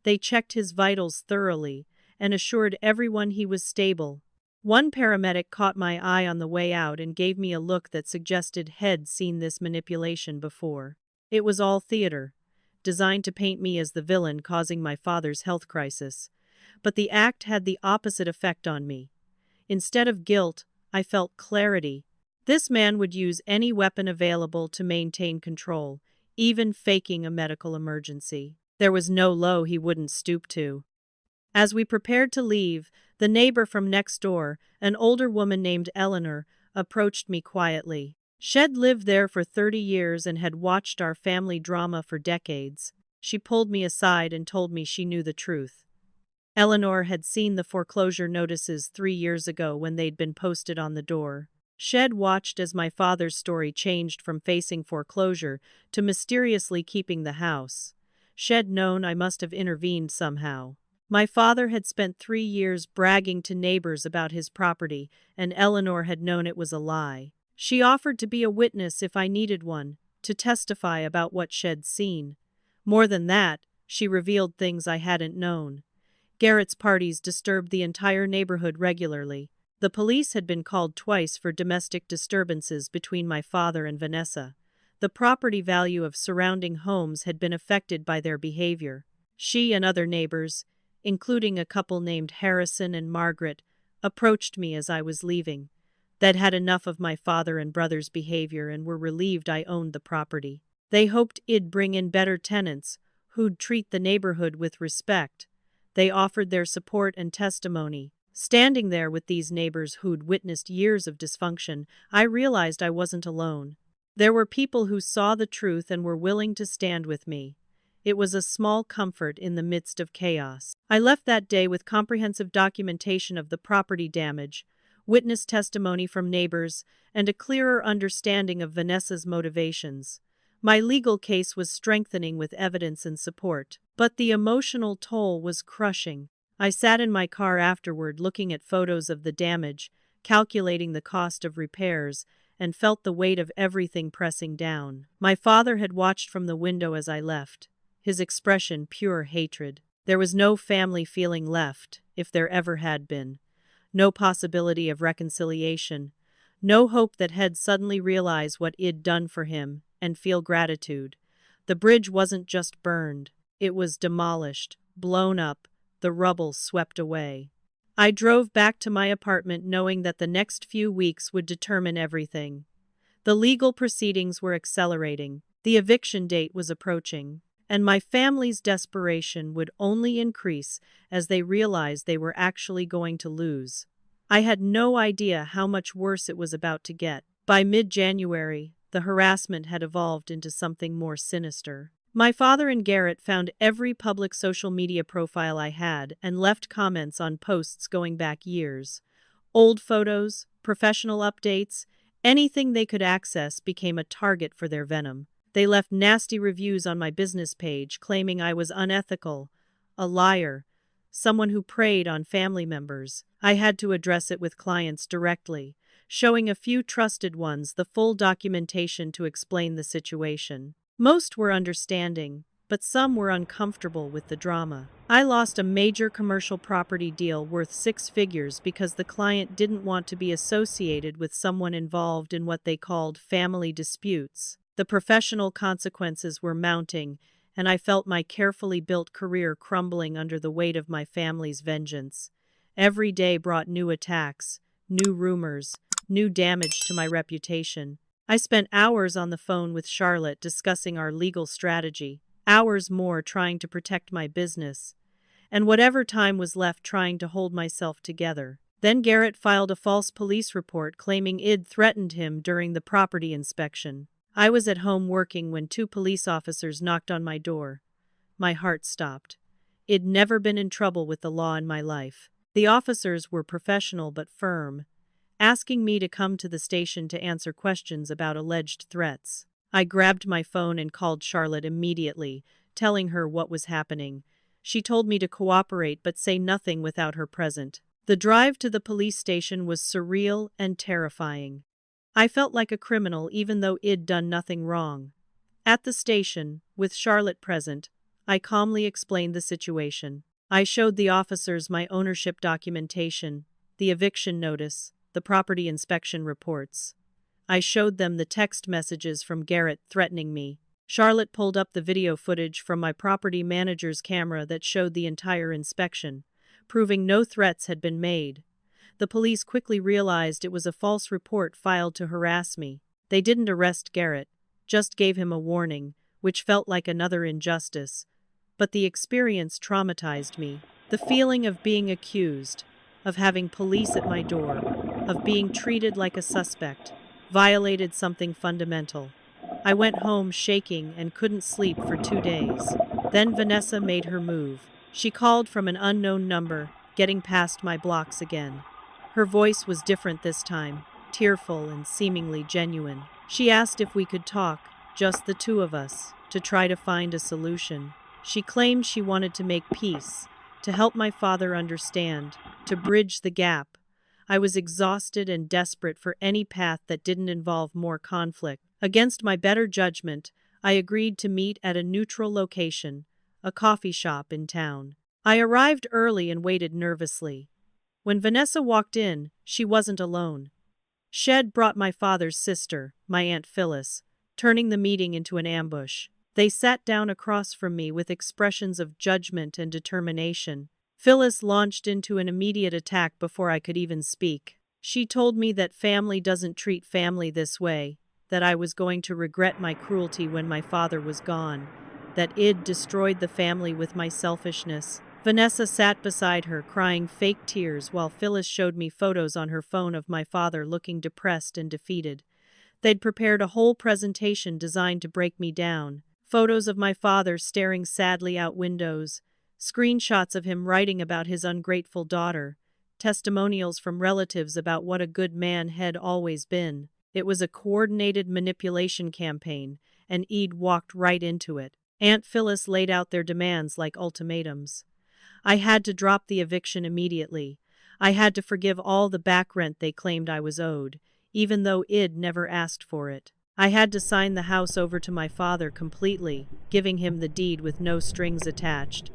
Speaker 1: They checked his vitals thoroughly and assured everyone he was stable. One paramedic caught my eye on the way out and gave me a look that suggested he'd seen this manipulation before. It was all theater, designed to paint me as the villain causing my father's health crisis. But the act had the opposite effect on me. Instead of guilt, I felt clarity. This man would use any weapon available to maintain control, even faking a medical emergency. There was no low he wouldn't stoop to. As we prepared to leave, the neighbor from next door, an older woman named Eleanor, approached me quietly. She'd lived there for 30 years and had watched our family drama for decades. She pulled me aside and told me she knew the truth. Eleanor had seen the foreclosure notices 3 years ago when they'd been posted on the door. She'd watched as my father's story changed from facing foreclosure to mysteriously keeping the house. She'd known I must have intervened somehow. My father had spent 3 years bragging to neighbors about his property, and Eleanor had known it was a lie. She offered to be a witness if I needed one, to testify about what she'd seen. More than that, she revealed things I hadn't known. Garrett's parties disturbed the entire neighborhood regularly. The police had been called twice for domestic disturbances between my father and Vanessa. The property value of surrounding homes had been affected by their behavior. She and other neighbors, including a couple named Harrison and Margaret, approached me as I was leaving. They'd had enough of my father and brother's behavior and were relieved I owned the property. They hoped it'd bring in better tenants, who'd treat the neighborhood with respect. They offered their support and testimony. Standing there with these neighbors who'd witnessed years of dysfunction, I realized I wasn't alone. There were people who saw the truth and were willing to stand with me. It was a small comfort in the midst of chaos. I left that day with comprehensive documentation of the property damage, witness testimony from neighbors, and a clearer understanding of Vanessa's motivations. My legal case was strengthening with evidence and support, but the emotional toll was crushing. I sat in my car afterward looking at photos of the damage, calculating the cost of repairs, and felt the weight of everything pressing down. My father had watched from the window as I left, his expression pure hatred. There was no family feeling left, if there ever had been. No possibility of reconciliation. No hope that he'd suddenly realize what it'd done for him and feel gratitude. The bridge wasn't just burned. It was demolished, blown up, the rubble swept away. I drove back to my apartment knowing that the next few weeks would determine everything. The legal proceedings were accelerating, the eviction date was approaching, and my family's desperation would only increase as they realized they were actually going to lose. I had no idea how much worse it was about to get. By mid-January, the harassment had evolved into something more sinister. My father and Garrett found every public social media profile I had and left comments on posts going back years. Old photos, professional updates, anything they could access became a target for their venom. They left nasty reviews on my business page claiming I was unethical, a liar, someone who preyed on family members. I had to address it with clients directly, showing a few trusted ones the full documentation to explain the situation. Most were understanding, but some were uncomfortable with the drama. I lost a major commercial property deal worth 6 figures because the client didn't want to be associated with someone involved in what they called family disputes. The professional consequences were mounting, and I felt my carefully built career crumbling under the weight of my family's vengeance. Every day brought new attacks, new rumors, new damage to my reputation. I spent hours on the phone with Charlotte discussing our legal strategy, hours more trying to protect my business, and whatever time was left trying to hold myself together. Then Garrett filed a false police report claiming I'd threatened him during the property inspection. I was at home working when 2 police officers knocked on my door. My heart stopped. I'd never been in trouble with the law in my life. The officers were professional but firm, asking me to come to the station to answer questions about alleged threats. I grabbed my phone and called Charlotte immediately, telling her what was happening. She told me to cooperate but say nothing without her present. The drive to the police station was surreal and terrifying. I felt like a criminal even though I'd done nothing wrong. At the station, with Charlotte present, I calmly explained the situation. I showed the officers my ownership documentation, the eviction notice, the property inspection reports. I showed them the text messages from Garrett threatening me. Charlotte pulled up the video footage from my property manager's camera that showed the entire inspection, proving no threats had been made. The police quickly realized it was a false report filed to harass me. They didn't arrest Garrett, just gave him a warning, which felt like another injustice. But the experience traumatized me. The feeling of being accused, of having police at my door, of being treated like a suspect, violated something fundamental. I went home shaking and couldn't sleep for 2 days. Then Vanessa made her move. She called from an unknown number, getting past my blocks again. Her voice was different this time, tearful and seemingly genuine. She asked if we could talk, just the 2 of us, to try to find a solution. She claimed she wanted to make peace, to help my father understand, to bridge the gap. I was exhausted and desperate for any path that didn't involve more conflict. Against my better judgment, I agreed to meet at a neutral location, a coffee shop in town. I arrived early and waited nervously. When Vanessa walked in, she wasn't alone. Shed brought my father's sister, my Aunt Phyllis, turning the meeting into an ambush. They sat down across from me with expressions of judgment and determination. Phyllis launched into an immediate attack before I could even speak. She told me that family doesn't treat family this way, that I was going to regret my cruelty when my father was gone, that I'd destroyed the family with my selfishness. Vanessa sat beside her, crying fake tears while Phyllis showed me photos on her phone of my father looking depressed and defeated. They'd prepared a whole presentation designed to break me down. Photos of my father staring sadly out windows, screenshots of him writing about his ungrateful daughter, testimonials from relatives about what a good man had always been. It was a coordinated manipulation campaign, and I'd walked right into it. Aunt Phyllis laid out their demands like ultimatums. I had to drop the eviction immediately. I had to forgive all the back rent they claimed I was owed, even though I'd never asked for it. I had to sign the house over to my father completely, giving him the deed with no strings attached.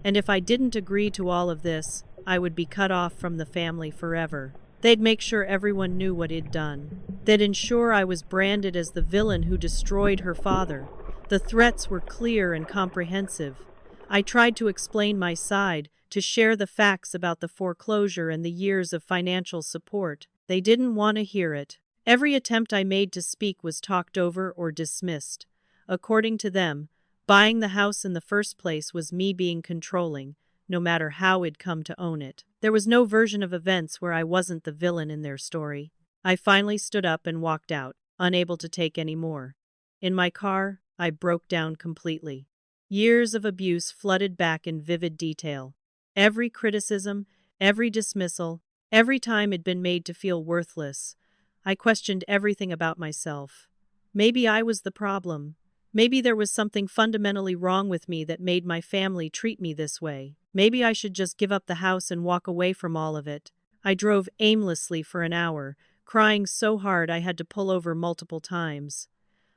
Speaker 1: And if I didn't agree to all of this, I would be cut off from the family forever. They'd make sure everyone knew what I'd done. They'd ensure I was branded as the villain who destroyed her father. The threats were clear and comprehensive. I tried to explain my side, to share the facts about the foreclosure and the years of financial support. They didn't want to hear it. Every attempt I made to speak was talked over or dismissed. According to them, buying the house in the first place was me being controlling, no matter how I'd come to own it. There was no version of events where I wasn't the villain in their story. I finally stood up and walked out, unable to take any more. In my car, I broke down completely. Years of abuse flooded back in vivid detail. Every criticism, every dismissal, every time it'd been made to feel worthless. I questioned everything about myself. Maybe I was the problem. Maybe there was something fundamentally wrong with me that made my family treat me this way. Maybe I should just give up the house and walk away from all of it. I drove aimlessly for an hour, crying so hard I had to pull over multiple times.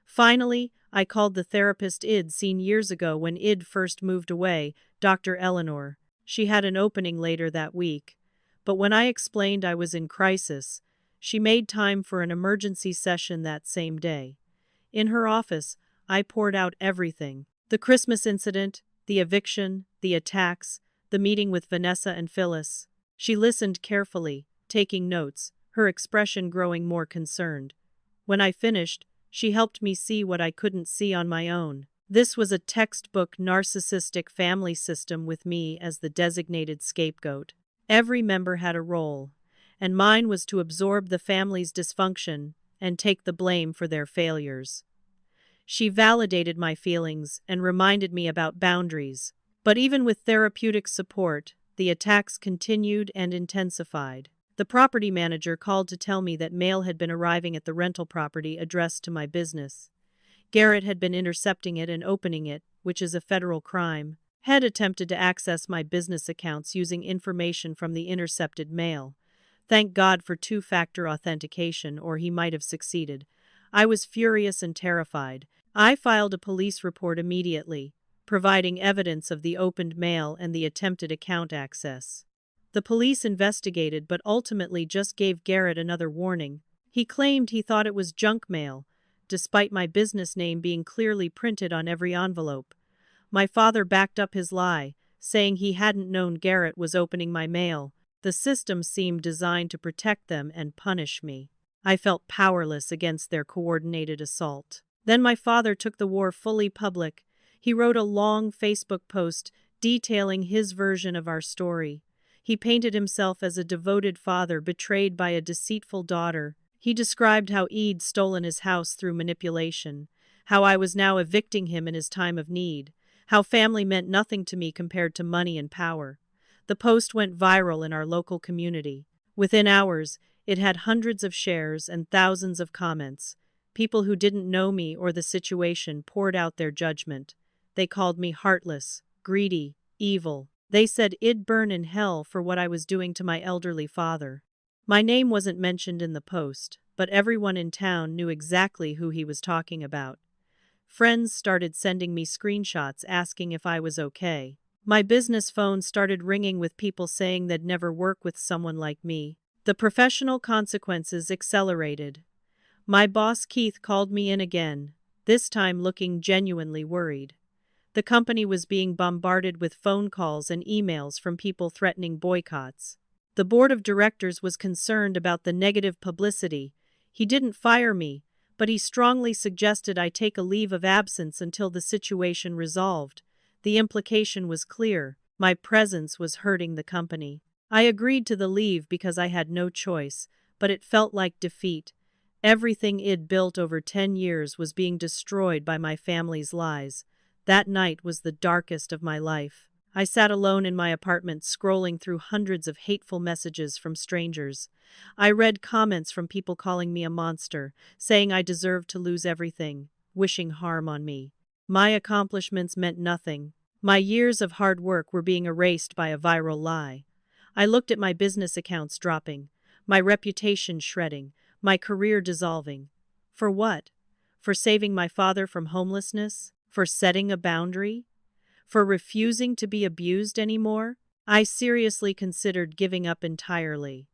Speaker 1: Finally, I called the therapist I'd seen years ago when I'd first moved away, Dr. Eleanor. She had an opening later that week. But when I explained I was in crisis, she made time for an emergency session that same day. In her office, I poured out everything. The Christmas incident, the eviction, the attacks, the meeting with Vanessa and Phyllis. She listened carefully, taking notes, her expression growing more concerned. When I finished, she helped me see what I couldn't see on my own. This was a textbook narcissistic family system with me as the designated scapegoat. Every member had a role, and mine was to absorb the family's dysfunction and take the blame for their failures. She validated my feelings and reminded me about boundaries. But even with therapeutic support, the attacks continued and intensified. The property manager called to tell me that mail had been arriving at the rental property addressed to my business. Garrett had been intercepting it and opening it, which is a federal crime. Had attempted to access my business accounts using information from the intercepted mail. Thank God for two-factor authentication, or he might have succeeded. I was furious and terrified. I filed a police report immediately, providing evidence of the opened mail and the attempted account access. The police investigated but ultimately just gave Garrett another warning. He claimed he thought it was junk mail, despite my business name being clearly printed on every envelope. My father backed up his lie, saying he hadn't known Garrett was opening my mail. The system seemed designed to protect them and punish me. I felt powerless against their coordinated assault. Then my father took the war fully public. He wrote a long Facebook post detailing his version of our story. He painted himself as a devoted father betrayed by a deceitful daughter. He described how Eid stolen his house through manipulation, how I was now evicting him in his time of need, how family meant nothing to me compared to money and power. The post went viral in our local community. Within hours, it had hundreds of shares and thousands of comments. People who didn't know me or the situation poured out their judgment. They called me heartless, greedy, evil. They said I'd burn in hell for what I was doing to my elderly father. My name wasn't mentioned in the post, but everyone in town knew exactly who he was talking about. Friends started sending me screenshots asking if I was okay. My business phone started ringing with people saying they'd never work with someone like me. The professional consequences accelerated. My boss Keith called me in again, this time looking genuinely worried. The company was being bombarded with phone calls and emails from people threatening boycotts. The board of directors was concerned about the negative publicity. He didn't fire me, but he strongly suggested I take a leave of absence until the situation resolved. The implication was clear. My presence was hurting the company. I agreed to the leave because I had no choice, but it felt like defeat. Everything I'd built over 10 years was being destroyed by my family's lies. That night was the darkest of my life. I sat alone in my apartment scrolling through hundreds of hateful messages from strangers. I read comments from people calling me a monster, saying I deserved to lose everything, wishing harm on me. My accomplishments meant nothing. My years of hard work were being erased by a viral lie. I looked at my business accounts dropping, my reputation shredding, my career dissolving. For what? For saving my father from homelessness? For setting a boundary? For refusing to be abused anymore? I seriously considered giving up entirely.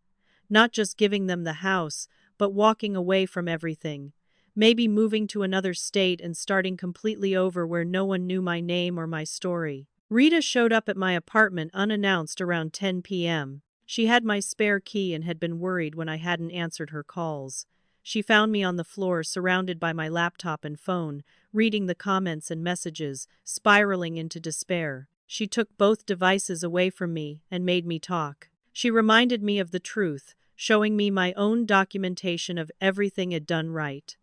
Speaker 1: Not just giving them the house, but walking away from everything. Maybe moving to another state and starting completely over where no one knew my name or my story. Rita showed up at my apartment unannounced around 10 p.m. She had my spare key and had been worried when I hadn't answered her calls. She found me on the floor surrounded by my laptop and phone, reading the comments and messages, spiraling into despair. She took both devices away from me and made me talk. She reminded me of the truth, showing me my own documentation of everything I'd done right.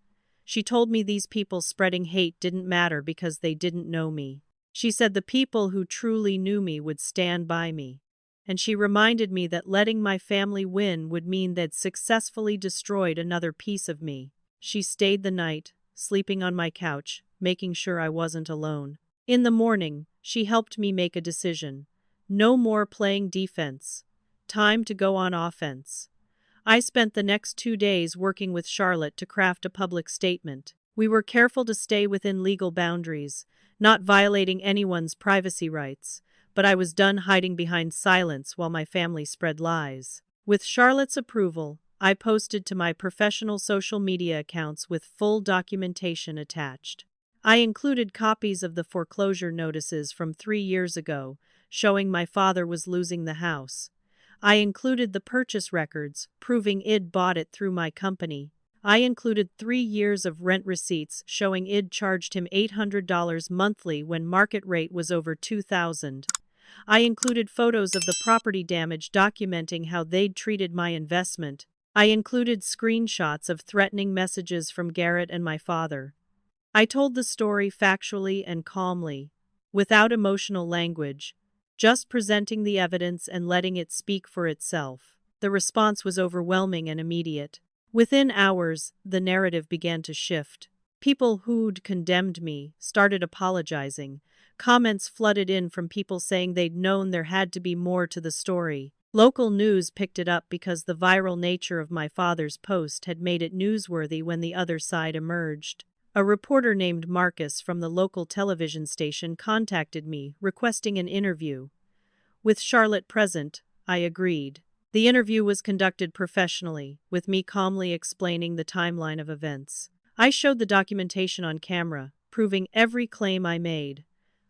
Speaker 1: She told me these people spreading hate didn't matter because they didn't know me. She said the people who truly knew me would stand by me. And she reminded me that letting my family win would mean they'd successfully destroyed another piece of me. She stayed the night, sleeping on my couch, making sure I wasn't alone. In the morning, she helped me make a decision. No more playing defense. Time to go on offense. I spent the next 2 days working with Charlotte to craft a public statement. We were careful to stay within legal boundaries, not violating anyone's privacy rights, but I was done hiding behind silence while my family spread lies. With Charlotte's approval, I posted to my professional social media accounts with full documentation attached. I included copies of the foreclosure notices from 3 years ago, showing my father was losing the house. I included the purchase records, proving Id bought it through my company. I included 3 years of rent receipts showing Id charged him $800 monthly when market rate was over $2,000. I included photos of the property damage documenting how they'd treated my investment. I included screenshots of threatening messages from Garrett and my father. I told the story factually and calmly, without emotional language, just presenting the evidence and letting it speak for itself. The response was overwhelming and immediate. Within hours, the narrative began to shift. People who'd condemned me started apologizing. Comments flooded in from people saying they'd known there had to be more to the story. Local news picked it up because the viral nature of my father's post had made it newsworthy when the other side emerged. A reporter named Marcus from the local television station contacted me, requesting an interview. With Charlotte present, I agreed. The interview was conducted professionally, with me calmly explaining the timeline of events. I showed the documentation on camera, proving every claim I made.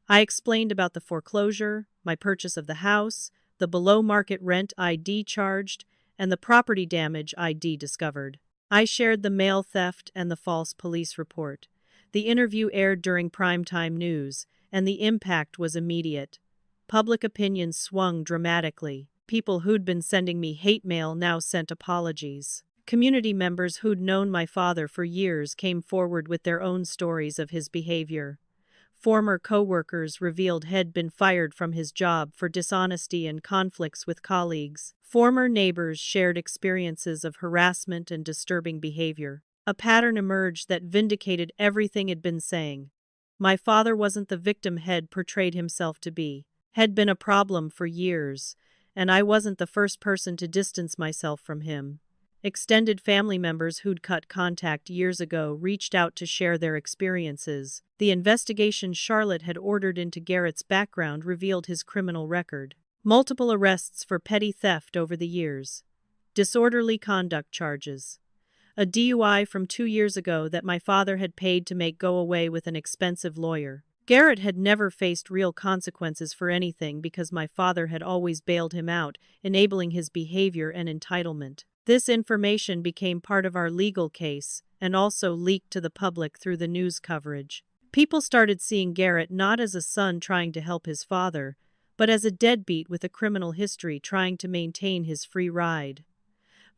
Speaker 1: I explained about the foreclosure, my purchase of the house, the below-market rent ID charged, and the property damage ID discovered. I shared the mail theft and the false police report. The interview aired during primetime news, and the impact was immediate. Public opinion swung dramatically. People who'd been sending me hate mail now sent apologies. Community members who'd known my father for years came forward with their own stories of his behavior. Former co-workers revealed he'd been fired from his job for dishonesty and conflicts with colleagues. Former neighbors shared experiences of harassment and disturbing behavior. A pattern emerged that vindicated everything he'd been saying. My father wasn't the victim he'd portrayed himself to be. He'd been a problem for years, and I wasn't the first person to distance myself from him. Extended family members who'd cut contact years ago reached out to share their experiences. The investigation Charlotte had ordered into Garrett's background revealed his criminal record. Multiple arrests for petty theft over the years. Disorderly conduct charges. A DUI from 2 years ago that my father had paid to make go away with an expensive lawyer. Garrett had never faced real consequences for anything because my father had always bailed him out, enabling his behavior and entitlement. This information became part of our legal case and also leaked to the public through the news coverage. People started seeing Garrett not as a son trying to help his father, but as a deadbeat with a criminal history trying to maintain his free ride.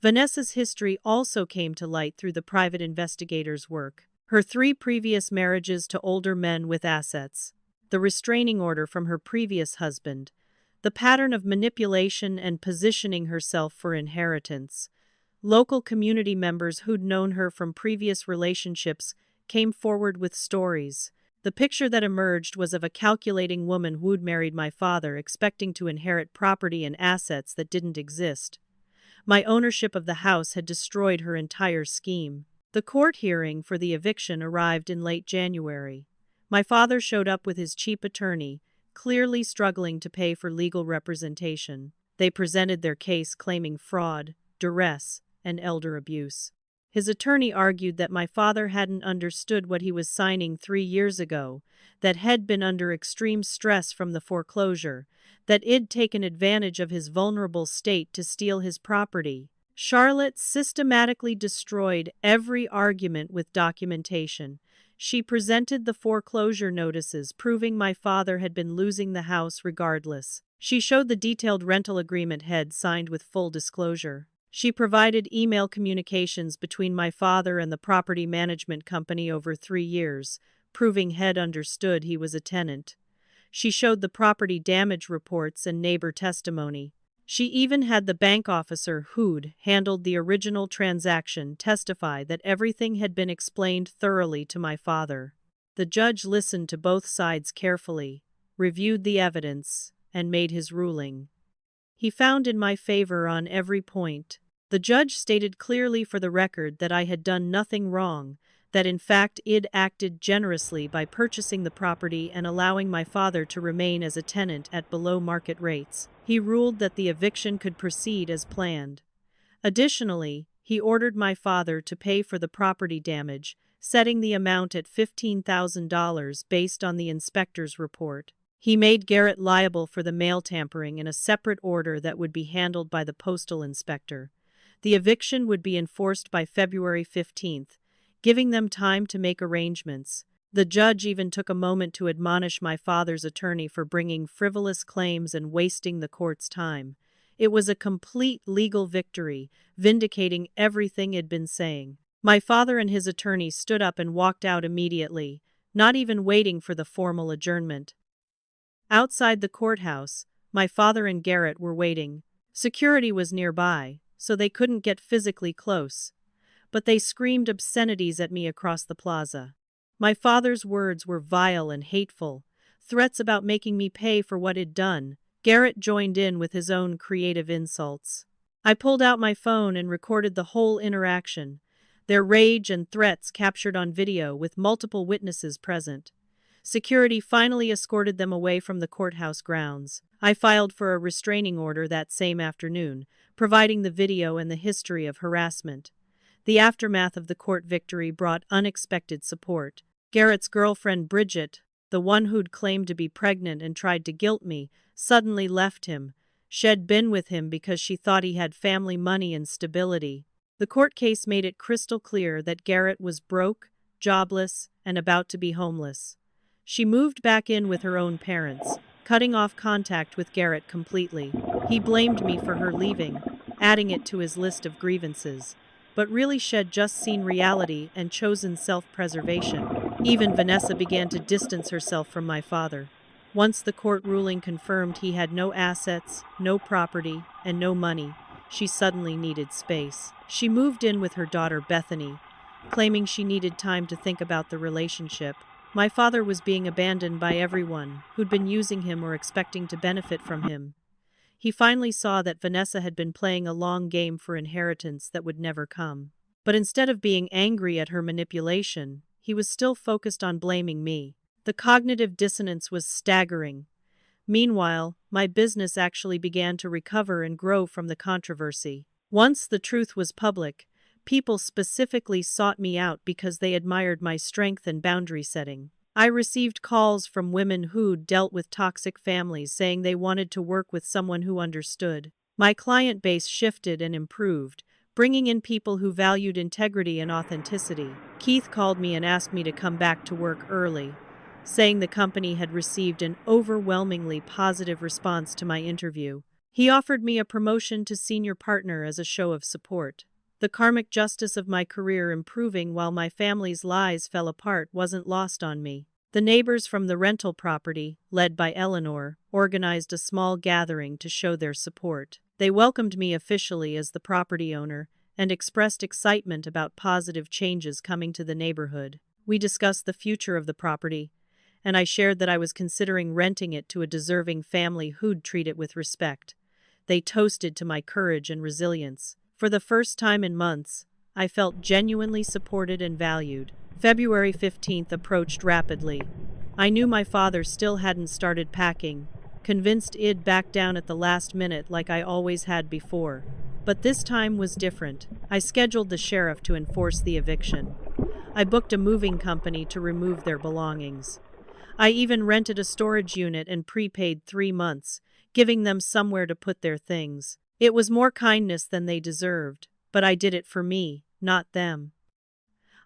Speaker 1: Vanessa's history also came to light through the private investigator's work. Her 3 previous marriages to older men with assets, the restraining order from her previous husband, the pattern of manipulation and positioning herself for inheritance. Local community members who'd known her from previous relationships came forward with stories. The picture that emerged was of a calculating woman who'd married my father, expecting to inherit property and assets that didn't exist. My ownership of the house had destroyed her entire scheme. The court hearing for the eviction arrived in late January. My father showed up with his cheap attorney, clearly struggling to pay for legal representation. They presented their case claiming fraud, duress, and elder abuse. His attorney argued that my father hadn't understood what he was signing 3 years ago, that he'd been under extreme stress from the foreclosure, that he'd taken advantage of his vulnerable state to steal his property. Charlotte systematically destroyed every argument with documentation. She presented the foreclosure notices proving my father had been losing the house regardless. She showed the detailed rental agreement he'd signed with full disclosure. She provided email communications between my father and the property management company over 3 years, proving he'd understood he was a tenant. She showed the property damage reports and neighbor testimony. She even had the bank officer who'd handled the original transaction testify that everything had been explained thoroughly to my father. The judge listened to both sides carefully, reviewed the evidence, and made his ruling. He found in my favor on every point. The judge stated clearly for the record that I had done nothing wrong, that in fact I'd acted generously by purchasing the property and allowing my father to remain as a tenant at below market rates. He ruled that the eviction could proceed as planned. Additionally, he ordered my father to pay for the property damage, setting the amount at $15,000 based on the inspector's report. He made Garrett liable for the mail tampering in a separate order that would be handled by the postal inspector. The eviction would be enforced by February 15th, giving them time to make arrangements. The judge even took a moment to admonish my father's attorney for bringing frivolous claims and wasting the court's time. It was a complete legal victory, vindicating everything he'd been saying. My father and his attorney stood up and walked out immediately, not even waiting for the formal adjournment. Outside the courthouse, my father and Garrett were waiting. Security was nearby, so they couldn't get physically close, but they screamed obscenities at me across the plaza. My father's words were vile and hateful, threats about making me pay for what he'd done. Garrett joined in with his own creative insults. I pulled out my phone and recorded the whole interaction, their rage and threats captured on video with multiple witnesses present. Security finally escorted them away from the courthouse grounds. I filed for a restraining order that same afternoon, providing the video and the history of harassment. The aftermath of the court victory brought unexpected support. Garrett's girlfriend Bridget, the one who'd claimed to be pregnant and tried to guilt me, suddenly left him. She'd been with him because she thought he had family money and stability. The court case made it crystal clear that Garrett was broke, jobless, and about to be homeless. She moved back in with her own parents, cutting off contact with Garrett completely. He blamed me for her leaving, adding it to his list of grievances. But really she'd just seen reality and chosen self-preservation. Even Vanessa began to distance herself from my father. Once the court ruling confirmed he had no assets, no property, and no money, she suddenly needed space. She moved in with her daughter Bethany, claiming she needed time to think about the relationship. My father was being abandoned by everyone who'd been using him or expecting to benefit from him. He finally saw that Vanessa had been playing a long game for inheritance that would never come. But instead of being angry at her manipulation, he was still focused on blaming me. The cognitive dissonance was staggering. Meanwhile, my business actually began to recover and grow from the controversy. Once the truth was public, people specifically sought me out because they admired my strength and boundary setting. I received calls from women who'd dealt with toxic families saying they wanted to work with someone who understood. My client base shifted and improved, bringing in people who valued integrity and authenticity. Keith called me and asked me to come back to work early, saying the company had received an overwhelmingly positive response to my interview. He offered me a promotion to senior partner as a show of support. The karmic justice of my career improving while my family's lies fell apart wasn't lost on me. The neighbors from the rental property, led by Eleanor, organized a small gathering to show their support. They welcomed me officially as the property owner and expressed excitement about positive changes coming to the neighborhood. We discussed the future of the property, and I shared that I was considering renting it to a deserving family who'd treat it with respect. They toasted to my courage and resilience. For the first time in months, I felt genuinely supported and valued. February 15th approached rapidly. I knew my father still hadn't started packing, convinced he'd back down at the last minute like I always had before. But this time was different. I scheduled the sheriff to enforce the eviction. I booked a moving company to remove their belongings. I even rented a storage unit and prepaid 3 months, giving them somewhere to put their things. It was more kindness than they deserved, but I did it for me, not them.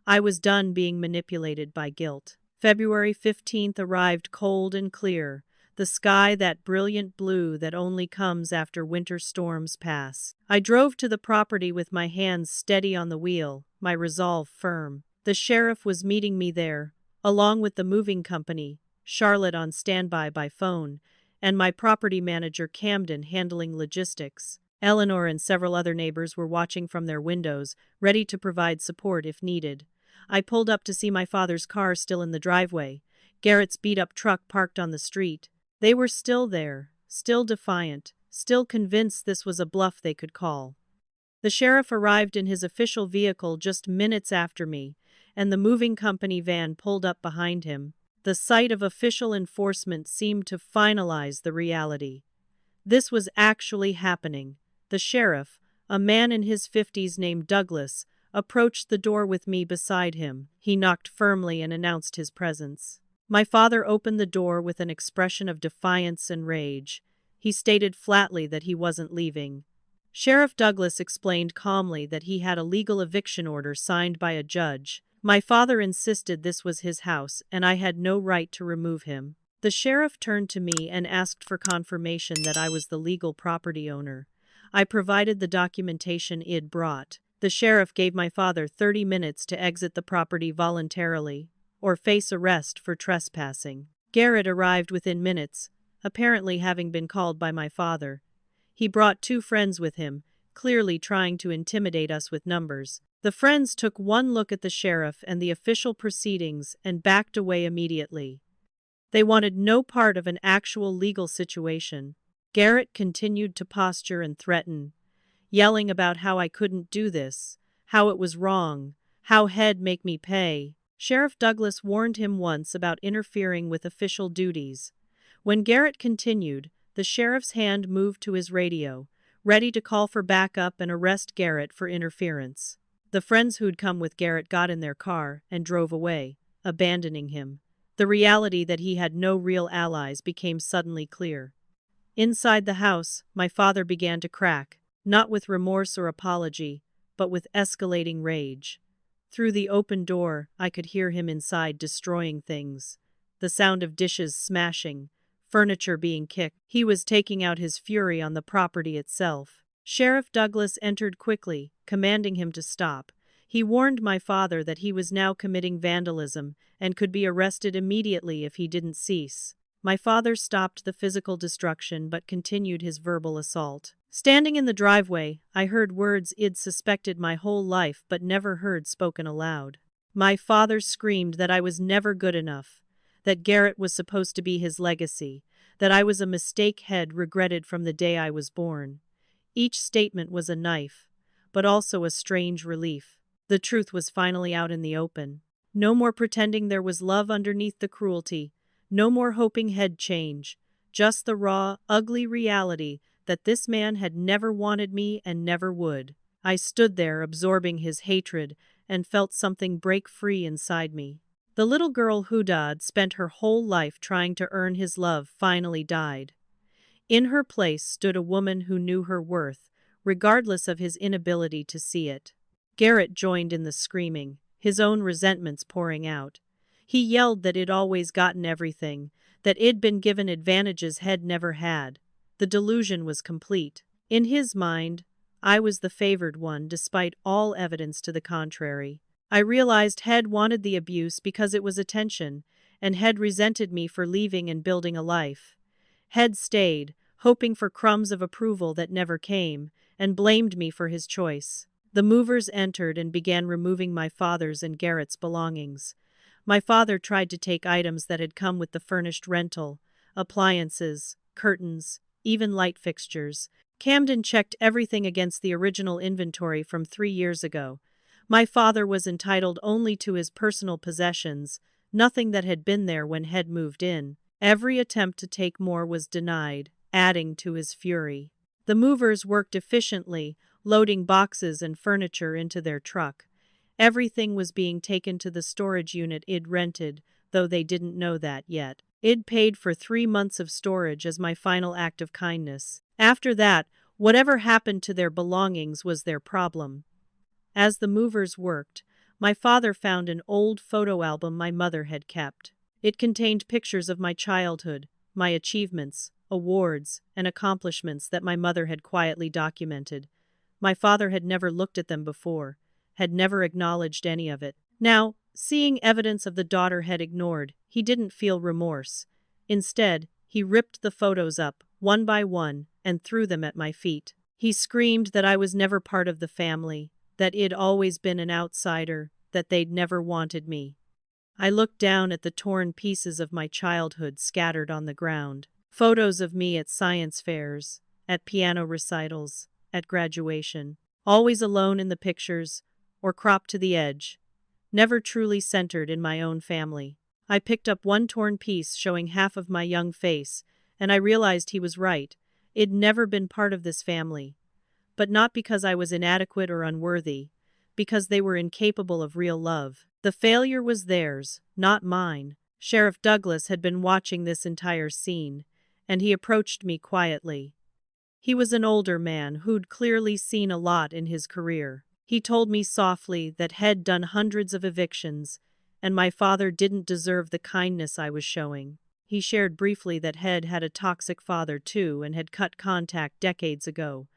Speaker 1: I was done being manipulated by guilt. February 15th arrived cold and clear, the sky that brilliant blue that only comes after winter storms pass. I drove to the property with my hands steady on the wheel, my resolve firm. The sheriff was meeting me there, along with the moving company, Charlotte on standby by phone, and my property manager Camden handling logistics. Eleanor and several other neighbors were watching from their windows, ready to provide support if needed. I pulled up to see my father's car still in the driveway, Garrett's beat-up truck parked on the street. They were still there, still defiant, still convinced this was a bluff they could call. The sheriff arrived in his official vehicle just minutes after me, and the moving company van pulled up behind him. The sight of official enforcement seemed to finalize the reality. This was actually happening. The sheriff, a man in his 50s named Douglas, approached the door with me beside him. He knocked firmly and announced his presence. My father opened the door with an expression of defiance and rage. He stated flatly that he wasn't leaving. Sheriff Douglas explained calmly that he had a legal eviction order signed by a judge. My father insisted this was his house and I had no right to remove him. The sheriff turned to me and asked for confirmation that I was the legal property owner. I provided the documentation he'd brought. The sheriff gave my father 30 minutes to exit the property voluntarily or face arrest for trespassing. Garrett arrived within minutes, apparently having been called by my father. He brought 2 friends with him, clearly trying to intimidate us with numbers. The friends took one look at the sheriff and the official proceedings and backed away immediately. They wanted no part of an actual legal situation. Garrett continued to posture and threaten, yelling about how I couldn't do this, how it was wrong, how he'd make me pay. Sheriff Douglas warned him once about interfering with official duties. When Garrett continued, the sheriff's hand moved to his radio, ready to call for backup and arrest Garrett for interference. The friends who'd come with Garrett got in their car and drove away, abandoning him. The reality that he had no real allies became suddenly clear. Inside the house, my father began to crack, not with remorse or apology, but with escalating rage. Through the open door, I could hear him inside destroying things. The sound of dishes smashing, furniture being kicked. He was taking out his fury on the property itself. Sheriff Douglas entered quickly, commanding him to stop. He warned my father that he was now committing vandalism and could be arrested immediately if he didn't cease. My father stopped the physical destruction but continued his verbal assault. Standing in the driveway, I heard words I'd suspected my whole life but never heard spoken aloud. My father screamed that I was never good enough, that Garrett was supposed to be his legacy, that I was a mistake he'd regretted from the day I was born. Each statement was a knife, but also a strange relief. The truth was finally out in the open. No more pretending there was love underneath the cruelty, no more hoping he'd change, just the raw, ugly reality that this man had never wanted me and never would. I stood there absorbing his hatred and felt something break free inside me. The little girl who'd spent her whole life trying to earn his love finally died. In her place stood a woman who knew her worth, regardless of his inability to see it. Garrett joined in the screaming, his own resentments pouring out. He yelled that I'd always gotten everything, that I'd been given advantages he'd never had. The delusion was complete. In his mind, I was the favored one despite all evidence to the contrary. I realized he'd wanted the abuse because it was attention, and he'd resented me for leaving and building a life. He'd stayed, hoping for crumbs of approval that never came, and blamed me for his choice. The movers entered and began removing my father's and Garrett's belongings. My father tried to take items that had come with the furnished rental, appliances, curtains, even light fixtures. Camden checked everything against the original inventory from 3 years ago. My father was entitled only to his personal possessions, nothing that had been there when he'd moved in. Every attempt to take more was denied, adding to his fury. The movers worked efficiently, loading boxes and furniture into their truck. Everything was being taken to the storage unit I'd rented, though they didn't know that yet. I'd paid for 3 months of storage as my final act of kindness. After that, whatever happened to their belongings was their problem. As the movers worked, my father found an old photo album my mother had kept. It contained pictures of my childhood, my achievements, awards, and accomplishments that my mother had quietly documented. My father had never looked at them before, had never acknowledged any of it. Now, seeing evidence of the daughter had ignored, he didn't feel remorse. Instead, he ripped the photos up, one by one, and threw them at my feet. He screamed that I was never part of the family, that I'd always been an outsider, that they'd never wanted me. I looked down at the torn pieces of my childhood scattered on the ground. Photos of me at science fairs, at piano recitals, at graduation. Always alone in the pictures, or cropped to the edge. Never truly centered in my own family. I picked up one torn piece showing half of my young face, and I realized he was right. I'd never been part of this family. But not because I was inadequate or unworthy, because they were incapable of real love. The failure was theirs, not mine. Sheriff Douglas had been watching this entire scene, and he approached me quietly. He was an older man who'd clearly seen a lot in his career. He told me softly that Head done hundreds of evictions, and my father didn't deserve the kindness I was showing. He shared briefly that Head had a toxic father too and had cut contact decades ago.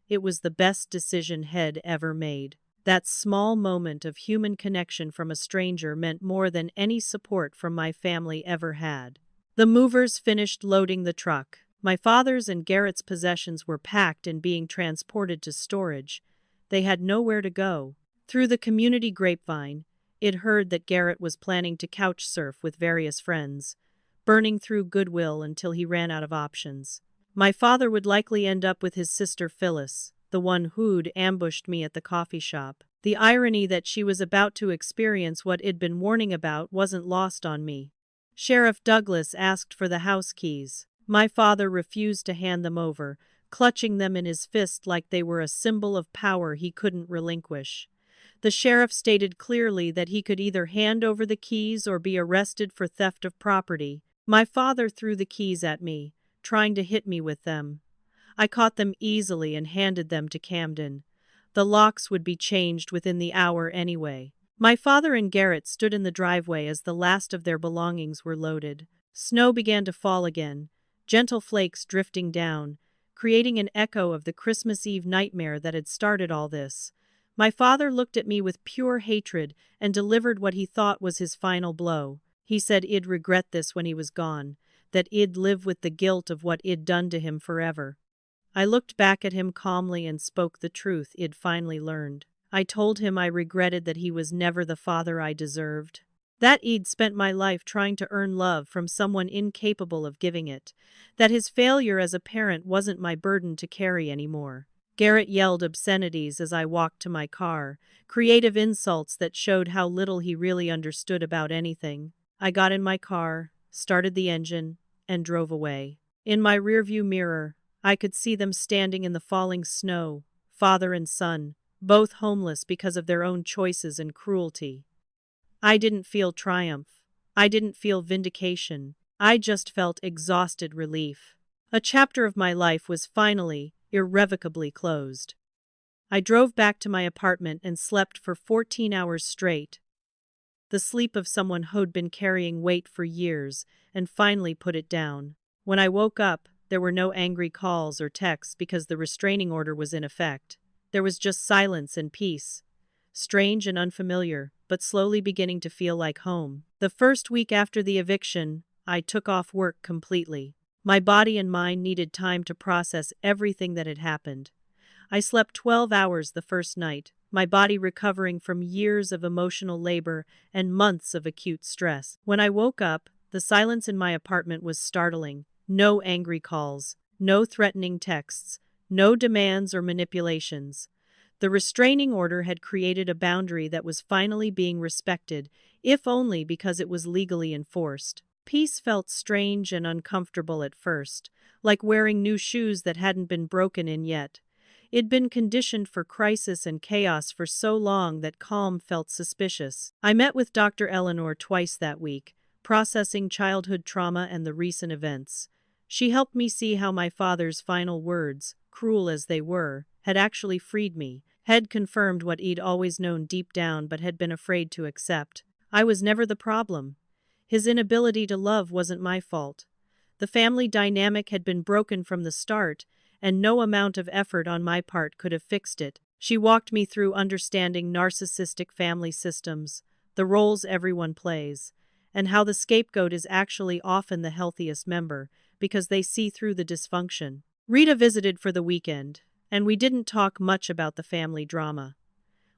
Speaker 1: It was the best decision Head ever made. That small moment of human connection from a stranger meant more than any support from my family ever had. The movers finished loading the truck. My father's and Garrett's possessions were packed and being transported to storage. They had nowhere to go. Through the community grapevine, it heard that Garrett was planning to couch surf with various friends, burning through goodwill until he ran out of options. My father would likely end up with his sister Phyllis, the one who'd ambushed me at the coffee shop. The irony that she was about to experience what I'd been warning about wasn't lost on me. Sheriff Douglas asked for the house keys. My father refused to hand them over, clutching them in his fist like they were a symbol of power he couldn't relinquish. The sheriff stated clearly that he could either hand over the keys or be arrested for theft of property. My father threw the keys at me, trying to hit me with them. I caught them easily and handed them to Camden. The locks would be changed within the hour anyway. My father and Garrett stood in the driveway as the last of their belongings were loaded. Snow began to fall again, gentle flakes drifting down, creating an echo of the Christmas Eve nightmare that had started all this. My father looked at me with pure hatred and delivered what he thought was his final blow. He said I'd regret this when he was gone, that I'd live with the guilt of what I'd done to him forever. I looked back at him calmly and spoke the truth I'd finally learned. I told him I regretted that he was never the father I deserved. That I'd spent my life trying to earn love from someone incapable of giving it. That his failure as a parent wasn't my burden to carry anymore. Garrett yelled obscenities as I walked to my car, creative insults that showed how little he really understood about anything. I got in my car, started the engine, and drove away. In my rearview mirror, I could see them standing in the falling snow, father and son, both homeless because of their own choices and cruelty. I didn't feel triumph. I didn't feel vindication. I just felt exhausted relief. A chapter of my life was finally, irrevocably closed. I drove back to my apartment and slept for 14 hours straight. The sleep of someone who'd been carrying weight for years and finally put it down. When I woke up, there were no angry calls or texts because the restraining order was in effect. There was just silence and peace. Strange and unfamiliar, but slowly beginning to feel like home. The first week after the eviction, I took off work completely. My body and mind needed time to process everything that had happened. I slept 12 hours the first night, my body recovering from years of emotional labor and months of acute stress. When I woke up, the silence in my apartment was startling. No angry calls, no threatening texts, no demands or manipulations. The restraining order had created a boundary that was finally being respected, if only because it was legally enforced. Peace felt strange and uncomfortable at first, like wearing new shoes that hadn't been broken in yet. It'd been conditioned for crisis and chaos for so long that calm felt suspicious. I met with Dr. Eleanor twice that week, processing childhood trauma and the recent events. She helped me see how my father's final words, cruel as they were, had actually freed me, had confirmed what I'd always known deep down but had been afraid to accept. I was never the problem. His inability to love wasn't my fault. The family dynamic had been broken from the start, and no amount of effort on my part could have fixed it. She walked me through understanding narcissistic family systems, the roles everyone plays, and how the scapegoat is actually often the healthiest member, because they see through the dysfunction. Rita visited for the weekend, and we didn't talk much about the family drama.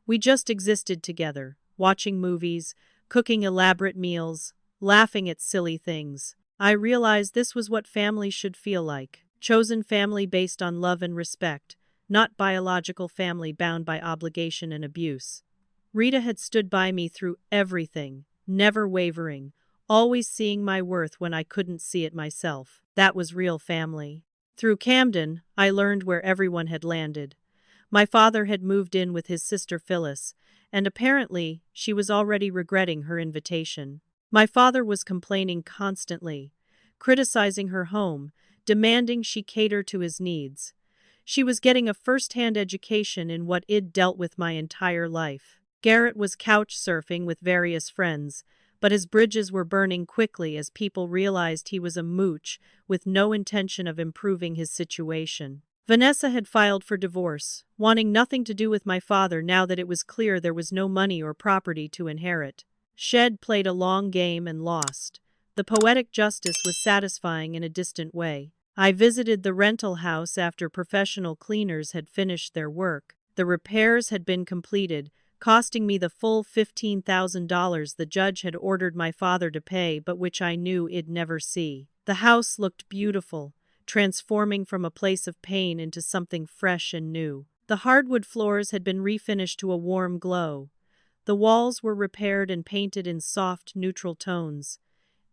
Speaker 1: We just existed together, watching movies, cooking elaborate meals, laughing at silly things. I realized this was what family should feel like. Chosen family based on love and respect, not biological family bound by obligation and abuse. Rita had stood by me through everything, never wavering, always seeing my worth when I couldn't see it myself. That was real family. Through Camden, I learned where everyone had landed. My father had moved in with his sister Phyllis, and apparently she was already regretting her invitation. My father was complaining constantly, criticizing her home, demanding she cater to his needs. She was getting a first-hand education in what I'd dealt with my entire life. Garrett was couch surfing with various friends, but his bridges were burning quickly as people realized he was a mooch with no intention of improving his situation. Vanessa had filed for divorce, wanting nothing to do with my father now that it was clear there was no money or property to inherit. Shed played a long game and lost. The poetic justice was satisfying in a distant way. I visited the rental house after professional cleaners had finished their work. The repairs had been completed, costing me the full $15,000 the judge had ordered my father to pay but which I knew I'd never see. The house looked beautiful, transforming from a place of pain into something fresh and new. The hardwood floors had been refinished to a warm glow. The walls were repaired and painted in soft, neutral tones.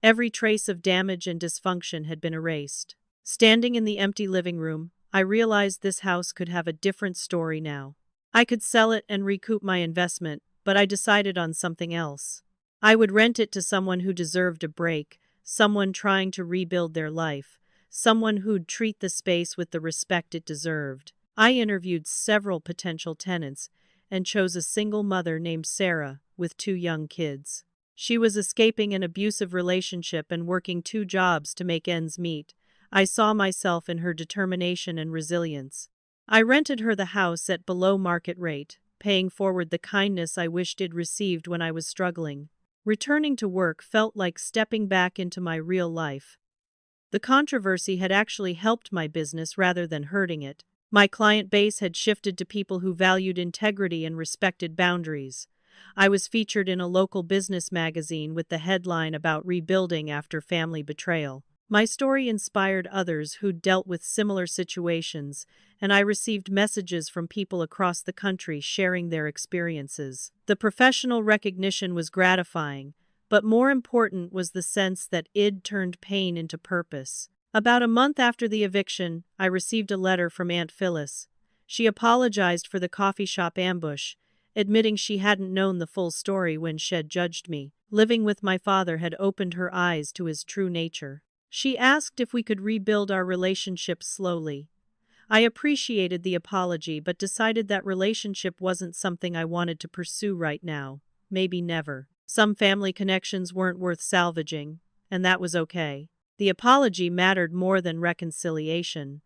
Speaker 1: Every trace of damage and dysfunction had been erased. Standing in the empty living room, I realized this house could have a different story now. I could sell it and recoup my investment, but I decided on something else. I would rent it to someone who deserved a break, someone trying to rebuild their life, someone who'd treat the space with the respect it deserved. I interviewed several potential tenants and chose a single mother named Sarah with 2 young kids. She was escaping an abusive relationship and working 2 jobs to make ends meet. I saw myself in her determination and resilience. I rented her the house at below market rate, paying forward the kindness I wished I'd received when I was struggling. Returning to work felt like stepping back into my real life. The controversy had actually helped my business rather than hurting it. My client base had shifted to people who valued integrity and respected boundaries. I was featured in a local business magazine with the headline about rebuilding after family betrayal. My story inspired others who'd dealt with similar situations, and I received messages from people across the country sharing their experiences. The professional recognition was gratifying, but more important was the sense that I'd turned pain into purpose. About a month after the eviction, I received a letter from Aunt Phyllis. She apologized for the coffee shop ambush, admitting she hadn't known the full story when Shed judged me. Living with my father had opened her eyes to his true nature. She asked if we could rebuild our relationship slowly. I appreciated the apology but decided that relationship wasn't something I wanted to pursue right now. Maybe never. Some family connections weren't worth salvaging, and that was okay. The apology mattered more than reconciliation.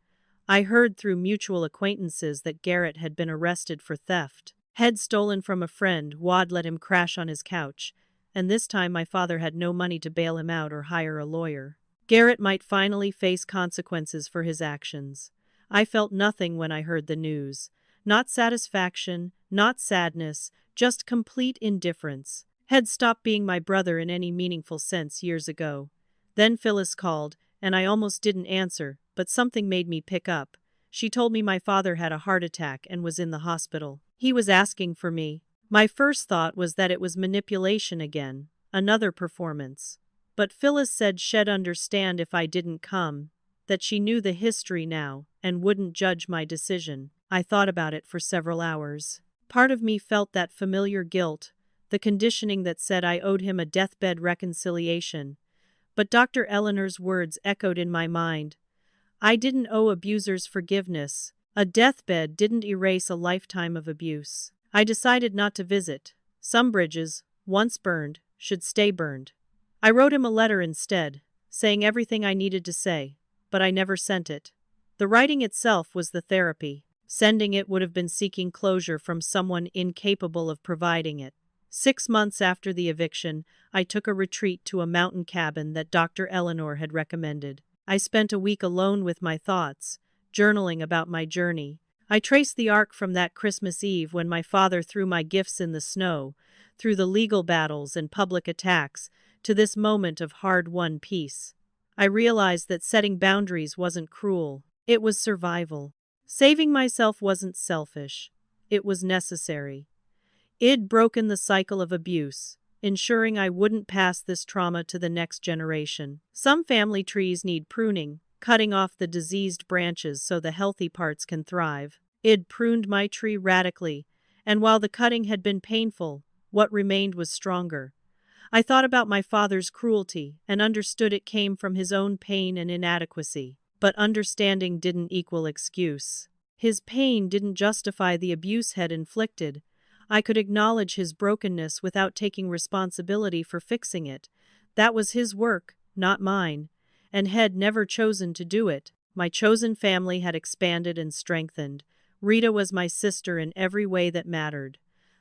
Speaker 1: I heard through mutual acquaintances that Garrett had been arrested for theft. Had stolen from a friend, Wad let him crash on his couch, and this time my father had no money to bail him out or hire a lawyer. Garrett might finally face consequences for his actions. I felt nothing when I heard the news. Not satisfaction, not sadness, just complete indifference. Had stopped being my brother in any meaningful sense years ago. Then Phyllis called, and I almost didn't answer, but something made me pick up. She told me my father had a heart attack and was in the hospital. He was asking for me. My first thought was that it was manipulation again, another performance. But Phyllis said she'd understand if I didn't come, that she knew the history now and wouldn't judge my decision. I thought about it for several hours. Part of me felt that familiar guilt, the conditioning that said I owed him a deathbed reconciliation. But Dr. Eleanor's words echoed in my mind. I didn't owe abusers forgiveness. A deathbed didn't erase a lifetime of abuse. I decided not to visit. Some bridges, once burned, should stay burned. I wrote him a letter instead, saying everything I needed to say, but I never sent it. The writing itself was the therapy. Sending it would have been seeking closure from someone incapable of providing it. 6 months after the eviction, I took a retreat to a mountain cabin that Dr. Eleanor had recommended. I spent a week alone with my thoughts, journaling about my journey. I traced the arc from that Christmas Eve when my father threw my gifts in the snow, through the legal battles and public attacks, to this moment of hard-won peace. I realized that setting boundaries wasn't cruel. It was survival. Saving myself wasn't selfish. It was necessary. I'd broken the cycle of abuse, ensuring I wouldn't pass this trauma to the next generation. Some family trees need pruning, cutting off the diseased branches so the healthy parts can thrive. I'd pruned my tree radically, and while the cutting had been painful, what remained was stronger. I thought about my father's cruelty and understood it came from his own pain and inadequacy. But understanding didn't equal excuse. His pain didn't justify the abuse Head inflicted. I could acknowledge his brokenness without taking responsibility for fixing it. That was his work, not mine. And Head never chosen to do it. My chosen family had expanded and strengthened. Rita was my sister in every way that mattered.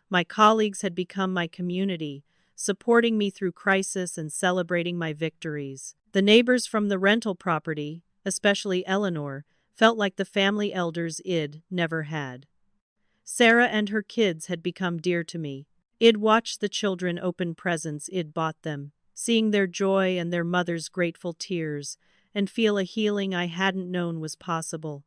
Speaker 1: My colleagues had become my community, supporting me through crisis and celebrating my victories. The neighbors from the rental property, especially Eleanor, felt like the family elders Id never had. Sarah and her kids had become dear to me. Id watched the children open presents Id bought them, seeing their joy and their mother's grateful tears, and feel a healing I hadn't known was possible.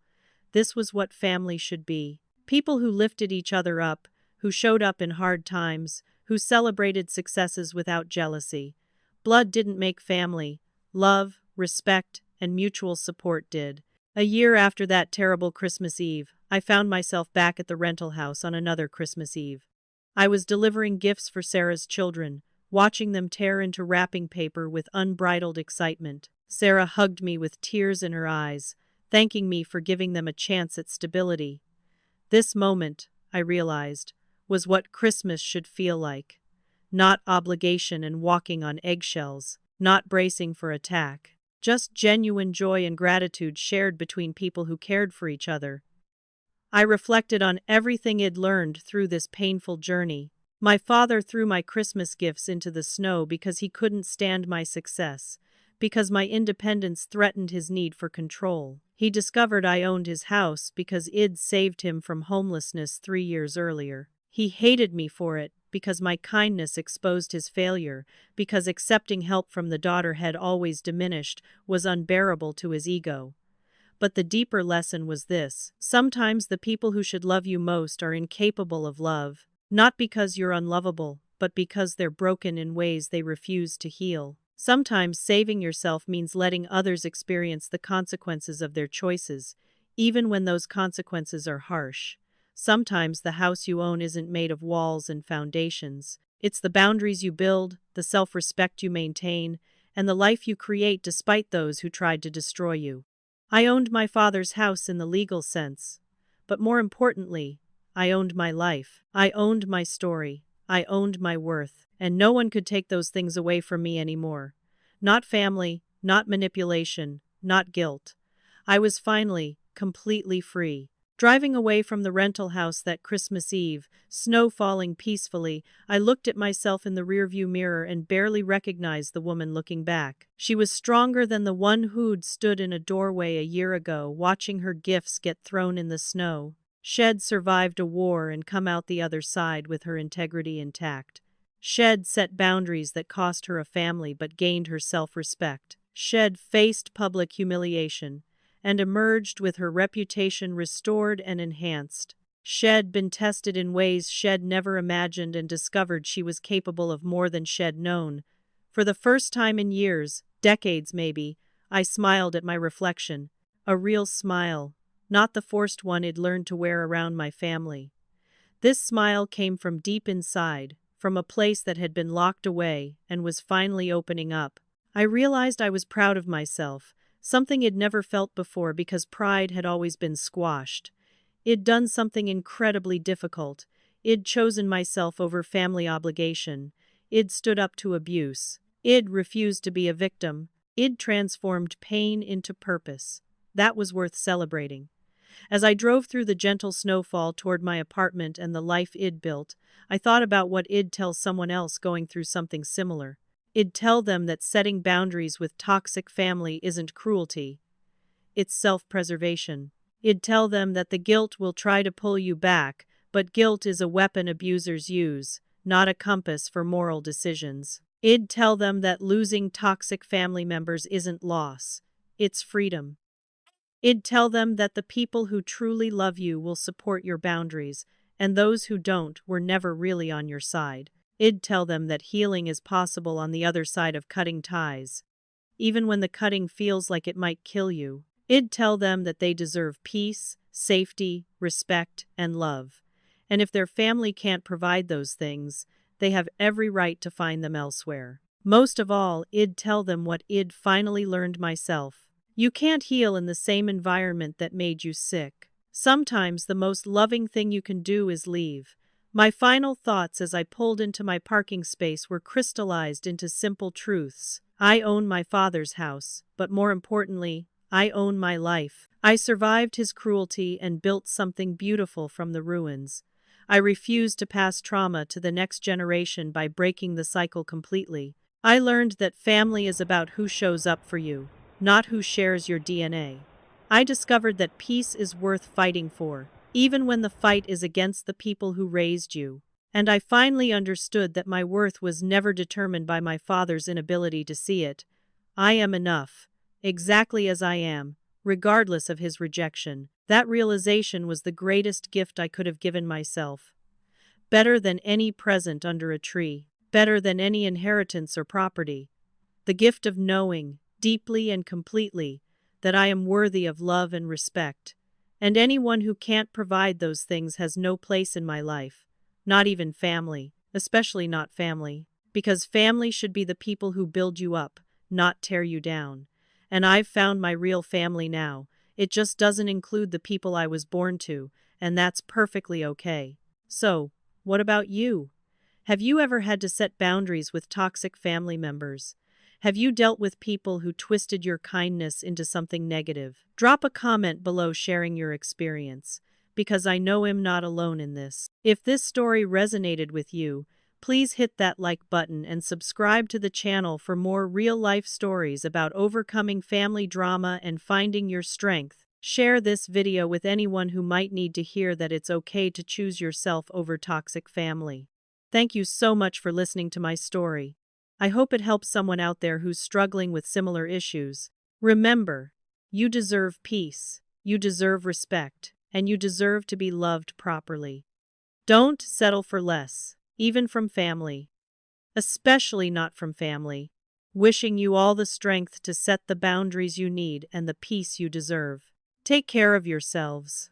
Speaker 1: This was what family should be. People who lifted each other up, who showed up in hard times, who celebrated successes without jealousy. Blood didn't make family. Love, respect, and mutual support did. A year after that terrible Christmas Eve, I found myself back at the rental house on another Christmas Eve. I was delivering gifts for Sarah's children, watching them tear into wrapping paper with unbridled excitement. Sarah hugged me with tears in her eyes, thanking me for giving them a chance at stability. This moment, I realized, was what Christmas should feel like. Not obligation and walking on eggshells, not bracing for attack. Just genuine joy and gratitude shared between people who cared for each other. I reflected on everything I'd learned through this painful journey. My father threw my Christmas gifts into the snow because he couldn't stand my success, because my independence threatened his need for control. He discovered I owned his house because I'd saved him from homelessness 3 years earlier. He hated me for it, because my kindness exposed his failure, because accepting help from the daughter had always diminished, was unbearable to his ego. But the deeper lesson was this: sometimes the people who should love you most are incapable of love, not because you're unlovable, but because they're broken in ways they refuse to heal. Sometimes saving yourself means letting others experience the consequences of their choices, even when those consequences are harsh. Sometimes the house you own isn't made of walls and foundations. It's the boundaries you build, the self-respect you maintain, and the life you create despite those who tried to destroy you. I owned my father's house in the legal sense. But more importantly, I owned my life. I owned my story. I owned my worth. And no one could take those things away from me anymore. Not family, not manipulation, not guilt. I was finally, completely free. Driving away from the rental house that Christmas Eve, snow falling peacefully, I looked at myself in the rearview mirror and barely recognized the woman looking back. She was stronger than the one who'd stood in a doorway a year ago, watching her gifts get thrown in the snow. She'd survived a war and come out the other side with her integrity intact. She'd set boundaries that cost her a family but gained her self-respect. She'd faced public humiliation and emerged with her reputation restored and enhanced. She'd been tested in ways she'd never imagined and discovered she was capable of more than she'd known. For the first time in years, decades maybe, I smiled at my reflection. A real smile, not the forced one I'd learned to wear around my family. This smile came from deep inside, from a place that had been locked away and was finally opening up. I realized I was proud of myself, something I'd never felt before because pride had always been squashed. I'd done something incredibly difficult. I'd chosen myself over family obligation. I'd stood up to abuse. I'd refused to be a victim. I'd transformed pain into purpose. That was worth celebrating. As I drove through the gentle snowfall toward my apartment and the life I'd built, I thought about what I'd tell someone else going through something similar. I'd tell them that setting boundaries with toxic family isn't cruelty. It's self-preservation. I'd tell them that the guilt will try to pull you back, but guilt is a weapon abusers use, not a compass for moral decisions. I'd tell them that losing toxic family members isn't loss, it's freedom. I'd tell them that the people who truly love you will support your boundaries, and those who don't were never really on your side. I'd tell them that healing is possible on the other side of cutting ties, even when the cutting feels like it might kill you. I'd tell them that they deserve peace, safety, respect, and love. And if their family can't provide those things, they have every right to find them elsewhere. Most of all, I'd tell them what I'd finally learned myself. You can't heal in the same environment that made you sick. Sometimes the most loving thing you can do is leave. My final thoughts as I pulled into my parking space were crystallized into simple truths. I own my father's house, but more importantly, I own my life. I survived his cruelty and built something beautiful from the ruins. I refuse to pass trauma to the next generation by breaking the cycle completely. I learned that family is about who shows up for you, not who shares your DNA. I discovered that peace is worth fighting for, even when the fight is against the people who raised you. And I finally understood that my worth was never determined by my father's inability to see it. I am enough, exactly as I am, regardless of his rejection. That realization was the greatest gift I could have given myself. Better than any present under a tree, better than any inheritance or property. The gift of knowing, deeply and completely, that I am worthy of love and respect. And anyone who can't provide those things has no place in my life. Not even family, especially not family. Because family should be the people who build you up, not tear you down. And I've found my real family now. It just doesn't include the people I was born to, and that's perfectly okay. So, what about you? Have you ever had to set boundaries with toxic family members? Have you dealt with people who twisted your kindness into something negative? Drop a comment below sharing your experience, because I know I'm not alone in this. If this story resonated with you, please hit that like button and subscribe to the channel for more real-life stories about overcoming family drama and finding your strength. Share this video with anyone who might need to hear that it's okay to choose yourself over toxic family. Thank you so much for listening to my story. I hope it helps someone out there who's struggling with similar issues. Remember, you deserve peace, you deserve respect, and you deserve to be loved properly. Don't settle for less, even from family. Especially not from family. Wishing you all the strength to set the boundaries you need and the peace you deserve. Take care of yourselves.